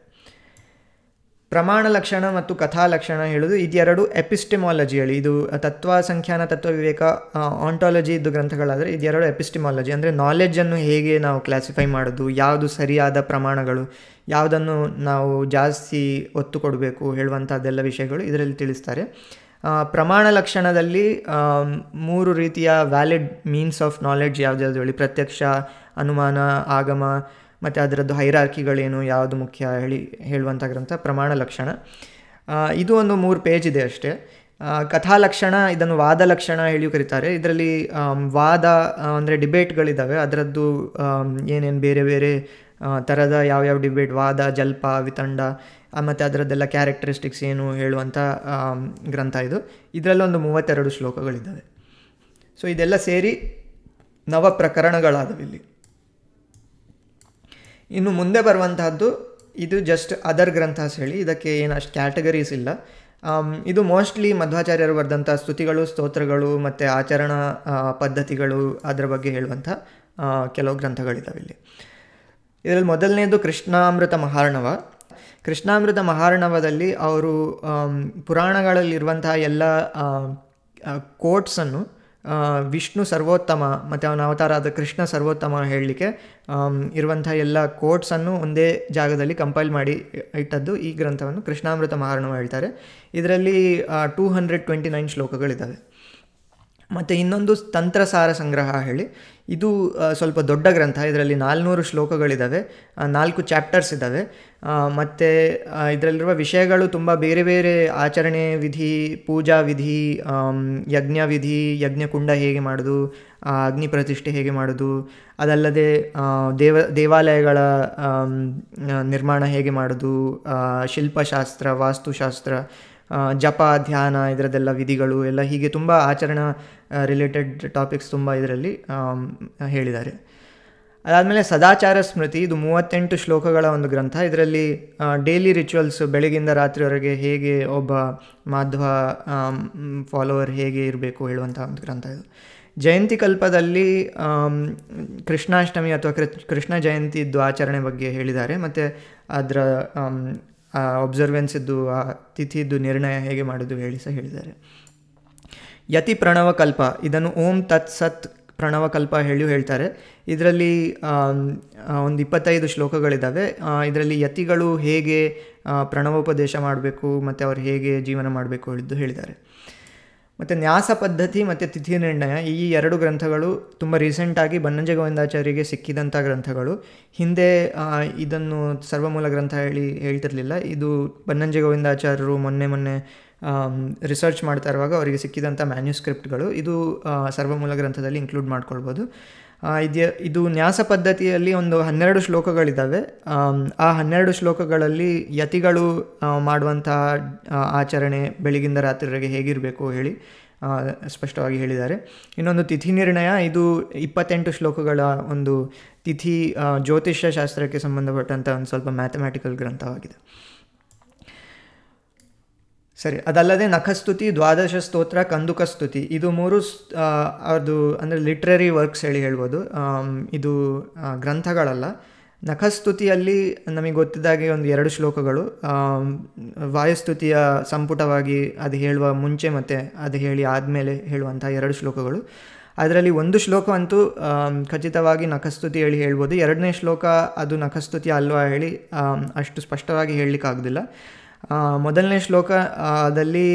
ಪ್ರಮಾಣ ಲಕ್ಷಣ ಮತ್ತು ಕಥಾ ಲಕ್ಷಣ ಹೇಳೋದು ಇದೆರಡು ಎಪಿಸ್ಟಿಮಾಲಜಿ ಹೇಳಿ. ಇದು ತತ್ವಸಂಖ್ಯಾನ, ತತ್ವವಿವೇಕ, ಆಂಟಾಲಜಿ ಇದ್ದು ಗ್ರಂಥಗಳಾದರೆ ಇದೆರಡು ಎಪಿಸ್ಟಿಮಾಲಜಿ, ಅಂದರೆ ನಾಲೆಡ್ಜನ್ನು ಹೇಗೆ ನಾವು ಕ್ಲಾಸಿಫೈ ಮಾಡೋದು, ಯಾವುದು ಸರಿಯಾದ ಪ್ರಮಾಣಗಳು, ಯಾವುದನ್ನು ನಾವು ಜಾಸ್ತಿ ಒತ್ತು ಕೊಡಬೇಕು ಹೇಳುವಂಥದ್ದೆಲ್ಲ ವಿಷಯಗಳು ಇದರಲ್ಲಿ ತಿಳಿಸ್ತಾರೆ. ಪ್ರಮಾಣ ಲಕ್ಷಣದಲ್ಲಿ 3 ರೀತಿಯ ವ್ಯಾಲಿಡ್ ಮೀನ್ಸ್ ಆಫ್ ನಾಲೆಡ್ಜ್ ಯಾವುದ್ಯಾವುದು ಹೇಳಿ, ಪ್ರತ್ಯಕ್ಷ, ಅನುಮಾನ, ಆಗಮ ಮತ್ತು ಅದರದ್ದು ಹೈರಾರ್ಕಿಗಳೇನು, ಯಾವುದು ಮುಖ್ಯ ಹೇಳುವಂಥ ಗ್ರಂಥ ಪ್ರಮಾಣ ಲಕ್ಷಣ. ಇದು ಒಂದು 3 ಪೇಜ್ ಇದೆ ಅಷ್ಟೇ. ಕಥಾಲಕ್ಷಣ, ಇದನ್ನು ವಾದ ಲಕ್ಷಣ ಹೇಳಿಯೂ ಕರೀತಾರೆ. ಇದರಲ್ಲಿ ವಾದ ಅಂದರೆ ಡಿಬೇಟ್ಗಳಿದ್ದಾವೆ, ಅದರದ್ದು ಏನೇನು ಬೇರೆ ಬೇರೆ ಥರದ ಯಾವ್ಯಾವ ಡಿಬೇಟ್, ವಾದ, ಜಲ್ಪ, ವಿತಂಡ ಮತ್ತು ಅದರದ್ದೆಲ್ಲ ಕ್ಯಾರೆಕ್ಟರಿಸ್ಟಿಕ್ಸ್ ಏನು ಹೇಳುವಂಥ ಗ್ರಂಥ ಇದು. ಇದರಲ್ಲೊಂದು 32 ಶ್ಲೋಕಗಳಿದ್ದಾವೆ. ಸೊ ಇದೆಲ್ಲ ಸೇರಿ 9 ಪ್ರಕರಣಗಳಾದವಿಲ್ಲಿ. ಇನ್ನು ಮುಂದೆ ಬರುವಂತಹದ್ದು ಇದು ಜಸ್ಟ್ ಅದರ್ ಗ್ರಂಥಾಸ್ ಹೇಳಿ, ಇದಕ್ಕೆ ಏನು ಅಷ್ಟು ಕ್ಯಾಟಗರೀಸ್ ಇಲ್ಲ. ಇದು ಮೋಸ್ಟ್ಲಿ ಮಧ್ವಾಚಾರ್ಯರು ಬರೆದಂಥ ಸ್ತುತಿಗಳು, ಸ್ತೋತ್ರಗಳು ಮತ್ತು ಆಚರಣಾ ಪದ್ಧತಿಗಳು ಅದರ ಬಗ್ಗೆ ಹೇಳುವಂಥ ಕೆಲವು ಗ್ರಂಥಗಳಿದ್ದಾವೆ ಇಲ್ಲಿ. ಇದರಲ್ಲಿ ಮೊದಲನೇದು ಕೃಷ್ಣಾಮೃತ ಮಹಾರ್ಣವ. ಕೃಷ್ಣಾಮೃತ ಮಹಾರ್ಣವದಲ್ಲಿ ಅವರು ಪುರಾಣಗಳಲ್ಲಿರುವಂತಹ ಎಲ್ಲ ಕೋಟ್ಸನ್ನು ವಿಷ್ಣು ಸರ್ವೋತ್ತಮ ಮತ್ತು ಅವನ ಅವತಾರ ಆದ ಕೃಷ್ಣ ಸರ್ವೋತ್ತಮ ಹೇಳಲಿಕ್ಕೆ ಇರುವಂಥ ಎಲ್ಲ ಕೋಟ್ಸನ್ನು ಒಂದೇ ಜಾಗದಲ್ಲಿ ಕಂಪೈಲ್ ಮಾಡಿ ಇಟ್ಟದ್ದು ಈ ಗ್ರಂಥವನ್ನು ಕೃಷ್ಣಾಮೃತ ಮಹಾರ್ಣವ ಹೇಳ್ತಾರೆ. ಇದರಲ್ಲಿ 229 ಶ್ಲೋಕಗಳಿದ್ದಾವೆ. ಮತ್ತು ಇನ್ನೊಂದು ತಂತ್ರಸಾರ ಸಂಗ್ರಹ ಹೇಳಿ, ಇದು ಸ್ವಲ್ಪ ದೊಡ್ಡ ಗ್ರಂಥ. ಇದರಲ್ಲಿ 400 ಶ್ಲೋಕಗಳಿದ್ದಾವೆ, 4 ಚಾಪ್ಟರ್ಸ್ ಇದ್ದಾವೆ. ಮತ್ತು ಇದರಲ್ಲಿರುವ ವಿಷಯಗಳು ತುಂಬ ಬೇರೆ ಬೇರೆ ಆಚರಣೆ ವಿಧಿ, ಪೂಜಾ ವಿಧಿ, ಯಜ್ಞ ವಿಧಿ, ಯಜ್ಞಕುಂಡ ಹೇಗೆ ಮಾಡೋದು, ಅಗ್ನಿ ಪ್ರತಿಷ್ಠೆ ಹೇಗೆ ಮಾಡೋದು, ಅದಲ್ಲದೆ ದೇವಾಲಯಗಳ ನಿರ್ಮಾಣ ಹೇಗೆ ಮಾಡೋದು, ಶಿಲ್ಪಶಾಸ್ತ್ರ, ವಾಸ್ತುಶಾಸ್ತ್ರ, ಜಪ, ಧ್ಯಾನ, ಇದರದ್ದೆಲ್ಲ ವಿಧಿಗಳು ಎಲ್ಲ ಹೀಗೆ ತುಂಬ ಆಚರಣಾ ರಿಲೇಟೆಡ್ ಟಾಪಿಕ್ಸ್ ತುಂಬ ಇದರಲ್ಲಿ ಹೇಳಿದ್ದಾರೆ. ಅದಾದಮೇಲೆ ಸದಾಚಾರ ಸ್ಮೃತಿ, ಇದು 38 ಶ್ಲೋಕಗಳ ಒಂದು ಗ್ರಂಥ. ಇದರಲ್ಲಿ ಡೈಲಿ ರಿಚುವಲ್ಸ್, ಬೆಳಗಿಂದ ರಾತ್ರಿವರೆಗೆ ಹೇಗೆ ಒಬ್ಬ ಮಾಧ್ವ ಫಾಲೋವರ್ ಹೇಗೆ ಇರಬೇಕು ಹೇಳುವಂಥ ಒಂದು ಗ್ರಂಥ ಇದು. ಜಯಂತಿ ಕಲ್ಪದಲ್ಲಿ ಕೃಷ್ಣಾಷ್ಟಮಿ ಅಥವಾ ಕೃಷ್ಣ ಜಯಂತಿದ್ದು ಆಚರಣೆ ಬಗ್ಗೆ ಹೇಳಿದ್ದಾರೆ. ಮತ್ತು ಅದರ ಅಬ್ಸರ್ವೆನ್ಸ್ ಇದ್ದು ಆ ತಿಥಿದ್ದು ನಿರ್ಣಯ ಹೇಗೆ ಮಾಡೋದು ಹೇಳಿ ಸಹ ಹೇಳಿದ್ದಾರೆ. ಯತಿ ಪ್ರಣವಕಲ್ಪ, ಇದನ್ನು ಓಂ ತತ್ ಸತ್ ಪ್ರಣವಕಲ್ಪ ಹೇಳ್ತಾರೆ. ಇದರಲ್ಲಿ ಒಂದು 25 ಶ್ಲೋಕಗಳಿದ್ದಾವೆ. ಇದರಲ್ಲಿ ಯತಿಗಳು ಹೇಗೆ ಪ್ರಣವೋಪದೇಶ ಮಾಡಬೇಕು ಮತ್ತು ಅವರು ಹೇಗೆ ಜೀವನ ಮಾಡಬೇಕು ಹೇಳಿದ್ದಾರೆ. ಮತ್ತು ನ್ಯಾಸ ಪದ್ಧತಿ ಮತ್ತು ತಿಥಿ ನಿರ್ಣಯ, ಈ 2 ಗ್ರಂಥಗಳು ತುಂಬ ರೀಸೆಂಟಾಗಿ ಬನ್ನಂಜೆ ಗೋವಿಂದಾಚಾರ್ಯರಿಗೆ ಸಿಕ್ಕಿದಂಥ ಗ್ರಂಥಗಳು. ಹಿಂದೆ ಇದನ್ನು ಸರ್ವಮೂಲ ಗ್ರಂಥ ಹೇಳ್ತಿರಲಿಲ್ಲ. ಇದು ಬನ್ನಂಜೆ ಗೋವಿಂದಾಚಾರ್ಯರು ಮೊನ್ನೆ ರಿಸರ್ಚ್ ಮಾಡ್ತಾ ಇರುವಾಗ ಅವರಿಗೆ ಸಿಕ್ಕಿದಂಥ ಮ್ಯಾನ್ಯುಸ್ಕ್ರಿಪ್ಟ್ಗಳು. ಇದು ಸರ್ವಮೂಲ ಗ್ರಂಥದಲ್ಲಿ ಇನ್ಕ್ಲೂಡ್ ಮಾಡ್ಕೊಳ್ಬೋದು. ಇದು ನ್ಯಾಸ ಪದ್ಧತಿಯಲ್ಲಿ ಒಂದು 12 ಶ್ಲೋಕಗಳಿದ್ದಾವೆ. ಆ 12 ಶ್ಲೋಕಗಳಲ್ಲಿ ಯತಿಗಳು ಮಾಡುವಂಥ ಆಚರಣೆ ಬೆಳಗಿಂದ ರಾತ್ರಿವರೆಗೆ ಹೇಗಿರಬೇಕು ಹೇಳಿ ಸ್ಪಷ್ಟವಾಗಿ ಹೇಳಿದ್ದಾರೆ. ಇನ್ನೊಂದು ತಿಥಿ ನಿರ್ಣಯ, ಇದು 28 ಶ್ಲೋಕಗಳ ಒಂದು ತಿಥಿ ಜ್ಯೋತಿಷ್ಯ ಶಾಸ್ತ್ರಕ್ಕೆ ಸಂಬಂಧಪಟ್ಟಂಥ ಒಂದು ಸ್ವಲ್ಪ ಮ್ಯಾಥಮ್ಯಾಟಿಕಲ್ ಗ್ರಂಥವಾಗಿದೆ. ಸರಿ, ಅದಲ್ಲದೆ ನಖಸ್ತುತಿ, ದ್ವಾದಶ ಸ್ತೋತ್ರ, ಕಂದುಕ ಸ್ತುತಿ, ಇದು 3 ಅದು ಅಂದರೆ ಲಿಟ್ರರಿ ವರ್ಕ್ಸ್ ಹೇಳ್ಬೋದು. ಇದು ಗ್ರಂಥಗಳಲ್ಲ. ನಖಸ್ತುತಿಯಲ್ಲಿ ನಮಗೆ ಗೊತ್ತಿದ್ದಾಗೆ ಒಂದು 2 ಶ್ಲೋಕಗಳು, ವಾಯುಸ್ತುತಿಯ ಸಂಪುಟವಾಗಿ ಅದು ಹೇಳುವ ಮುಂಚೆ ಮತ್ತು ಅದು ಹೇಳಿ ಆದಮೇಲೆ ಹೇಳುವಂಥ 2 ಶ್ಲೋಕಗಳು. ಅದರಲ್ಲಿ ಒಂದು ಶ್ಲೋಕ ಅಂತೂ ಖಚಿತವಾಗಿ ನಖಸ್ತುತಿ ಹೇಳ್ಬೋದು. 2ನೇ ಶ್ಲೋಕ ಅದು ನಖಸ್ತುತಿ ಅಲ್ವಾ ಹೇಳಿ ಅಷ್ಟು ಸ್ಪಷ್ಟವಾಗಿ ಹೇಳಲಿಕ್ಕಾಗೋದಿಲ್ಲ. ಮೊದಲನೇ ಶ್ಲೋಕದಲ್ಲಿ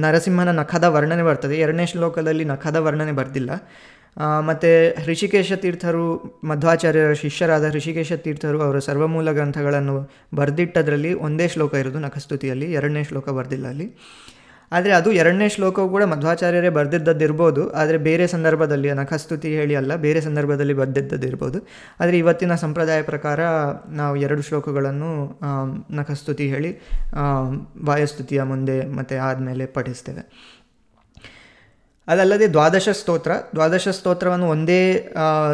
ನರಸಿಂಹನ ನಖದ ವರ್ಣನೆ ಬರ್ತದೆ. 2ನೇ ಶ್ಲೋಕದಲ್ಲಿ ನಖದ ವರ್ಣನೆ ಬರ್ತಿಲ್ಲ. ಮತ್ತು ಹೃಷಿಕೇಶ ತೀರ್ಥರು, ಮಧ್ವಾಚಾರ್ಯರ ಶಿಷ್ಯರಾದ ಹೃಷಿಕೇಶ ತೀರ್ಥರು ಅವರ ಸರ್ವಮೂಲ ಗ್ರಂಥಗಳನ್ನು ಬರೆದಿಟ್ಟದ್ರಲ್ಲಿ ಒಂದೇ ಶ್ಲೋಕ ಇರೋದು ನಖಸ್ತುತಿಯಲ್ಲಿ, 2ನೇ ಶ್ಲೋಕ ಬರ್ದಿಲ್ಲ ಅಲ್ಲಿ. ಆದರೆ ಅದು 2ನೇ ಶ್ಲೋಕವು ಕೂಡ ಮಧ್ವಾಚಾರ್ಯರೇ ಬರೆದಿದ್ದದ್ದಿರ್ಬೋದು. ಆದರೆ ಬೇರೆ ಸಂದರ್ಭದಲ್ಲಿ ನಖಸ್ತುತಿ ಅಲ್ಲ, ಬೇರೆ ಸಂದರ್ಭದಲ್ಲಿ ಬರೆದಿದ್ದದ್ದಿರ್ಬೋದು. ಆದರೆ ಇವತ್ತಿನ ಸಂಪ್ರದಾಯ ಪ್ರಕಾರ ನಾವು 2 ಶ್ಲೋಕಗಳನ್ನು ನಖಸ್ತುತಿ ವಾಯುಸ್ತುತಿಯ ಮುಂದೆ ಮತ್ತು ಆದಮೇಲೆ ಪಠಿಸ್ತೇವೆ. ಅದಲ್ಲದೆ ದ್ವಾದಶ ಸ್ತೋತ್ರವನ್ನು ಒಂದೇ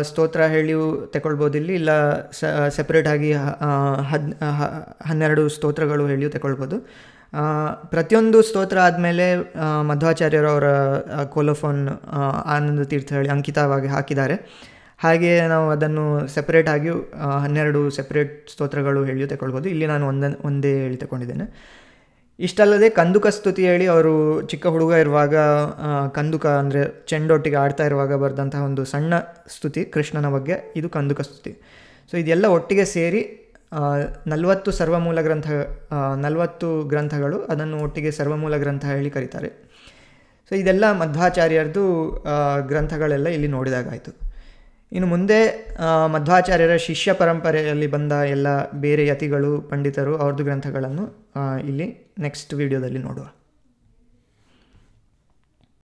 ಸ್ತೋತ್ರ ಹೇಳಿಯೂ ತಗೊಳ್ಬೋದು ಇಲ್ಲಿ, ಇಲ್ಲ ಸೆಪ್ರೇಟಾಗಿ 12 ಸ್ತೋತ್ರಗಳು ಹೇಳಿಯೂ ತಗೊಳ್ಬೋದು. ಪ್ರತಿಯೊಂದು ಸ್ತೋತ್ರ ಆದಮೇಲೆ ಮಧ್ವಾಚಾರ್ಯರವರ ಕೋಲೋಫೋನ್ ಆನಂದ ತೀರ್ಥ ಅಂಕಿತವಾಗಿ ಹಾಕಿದ್ದಾರೆ. ಹಾಗೆ ನಾವು ಅದನ್ನು ಸೆಪ್ರೇಟಾಗಿಯೂ 12 ಸೆಪ್ರೇಟ್ ಸ್ತೋತ್ರಗಳು ಹೇಳಿಯೂ ತಗೊಳ್ಬೋದು. ಇಲ್ಲಿ ನಾನು ಒಂದೇ ಹೇಳಿ ತಗೊಂಡಿದ್ದೇನೆ. ಇಷ್ಟಲ್ಲದೆ ಕಂದುಕ ಸ್ತುತಿ ಅವರು ಚಿಕ್ಕ ಹುಡುಗ ಇರುವಾಗ ಕಂದುಕ ಅಂದರೆ ಚೆಂಡೊಟ್ಟಿಗೆ ಆಡ್ತಾ ಇರುವಾಗ ಬರೆದಂತಹ ಒಂದು ಸಣ್ಣ ಸ್ತುತಿ ಕೃಷ್ಣನ ಬಗ್ಗೆ, ಇದು ಕಂದುಕ ಸ್ತುತಿ. ಸೊ ಇದೆಲ್ಲ ಒಟ್ಟಿಗೆ ಸೇರಿ 40 ಸರ್ವಮೂಲ 40 ಗ್ರಂಥಗಳು, ಅದನ್ನು ಒಟ್ಟಿಗೆ ಸರ್ವಮೂಲ ಗ್ರಂಥ ಕರೀತಾರೆ. ಸೊ ಇದೆಲ್ಲ ಮಧ್ವಾಚಾರ್ಯರದು ಗ್ರಂಥಗಳೆಲ್ಲ ಇಲ್ಲಿ ನೋಡಿದಾಗಾಯಿತು. ಇನ್ನು ಮುಂದೆ ಮಧ್ವಾಚಾರ್ಯರ ಶಿಷ್ಯ ಪರಂಪರೆಯಲ್ಲಿ ಬಂದ ಎಲ್ಲ ಬೇರೆ ಯತಿಗಳು, ಪಂಡಿತರು ಅವ್ರದ್ದು ಗ್ರಂಥಗಳನ್ನು ಇಲ್ಲಿ ನೆಕ್ಸ್ಟ್ ವಿಡಿಯೋದಲ್ಲಿ ನೋಡುವ.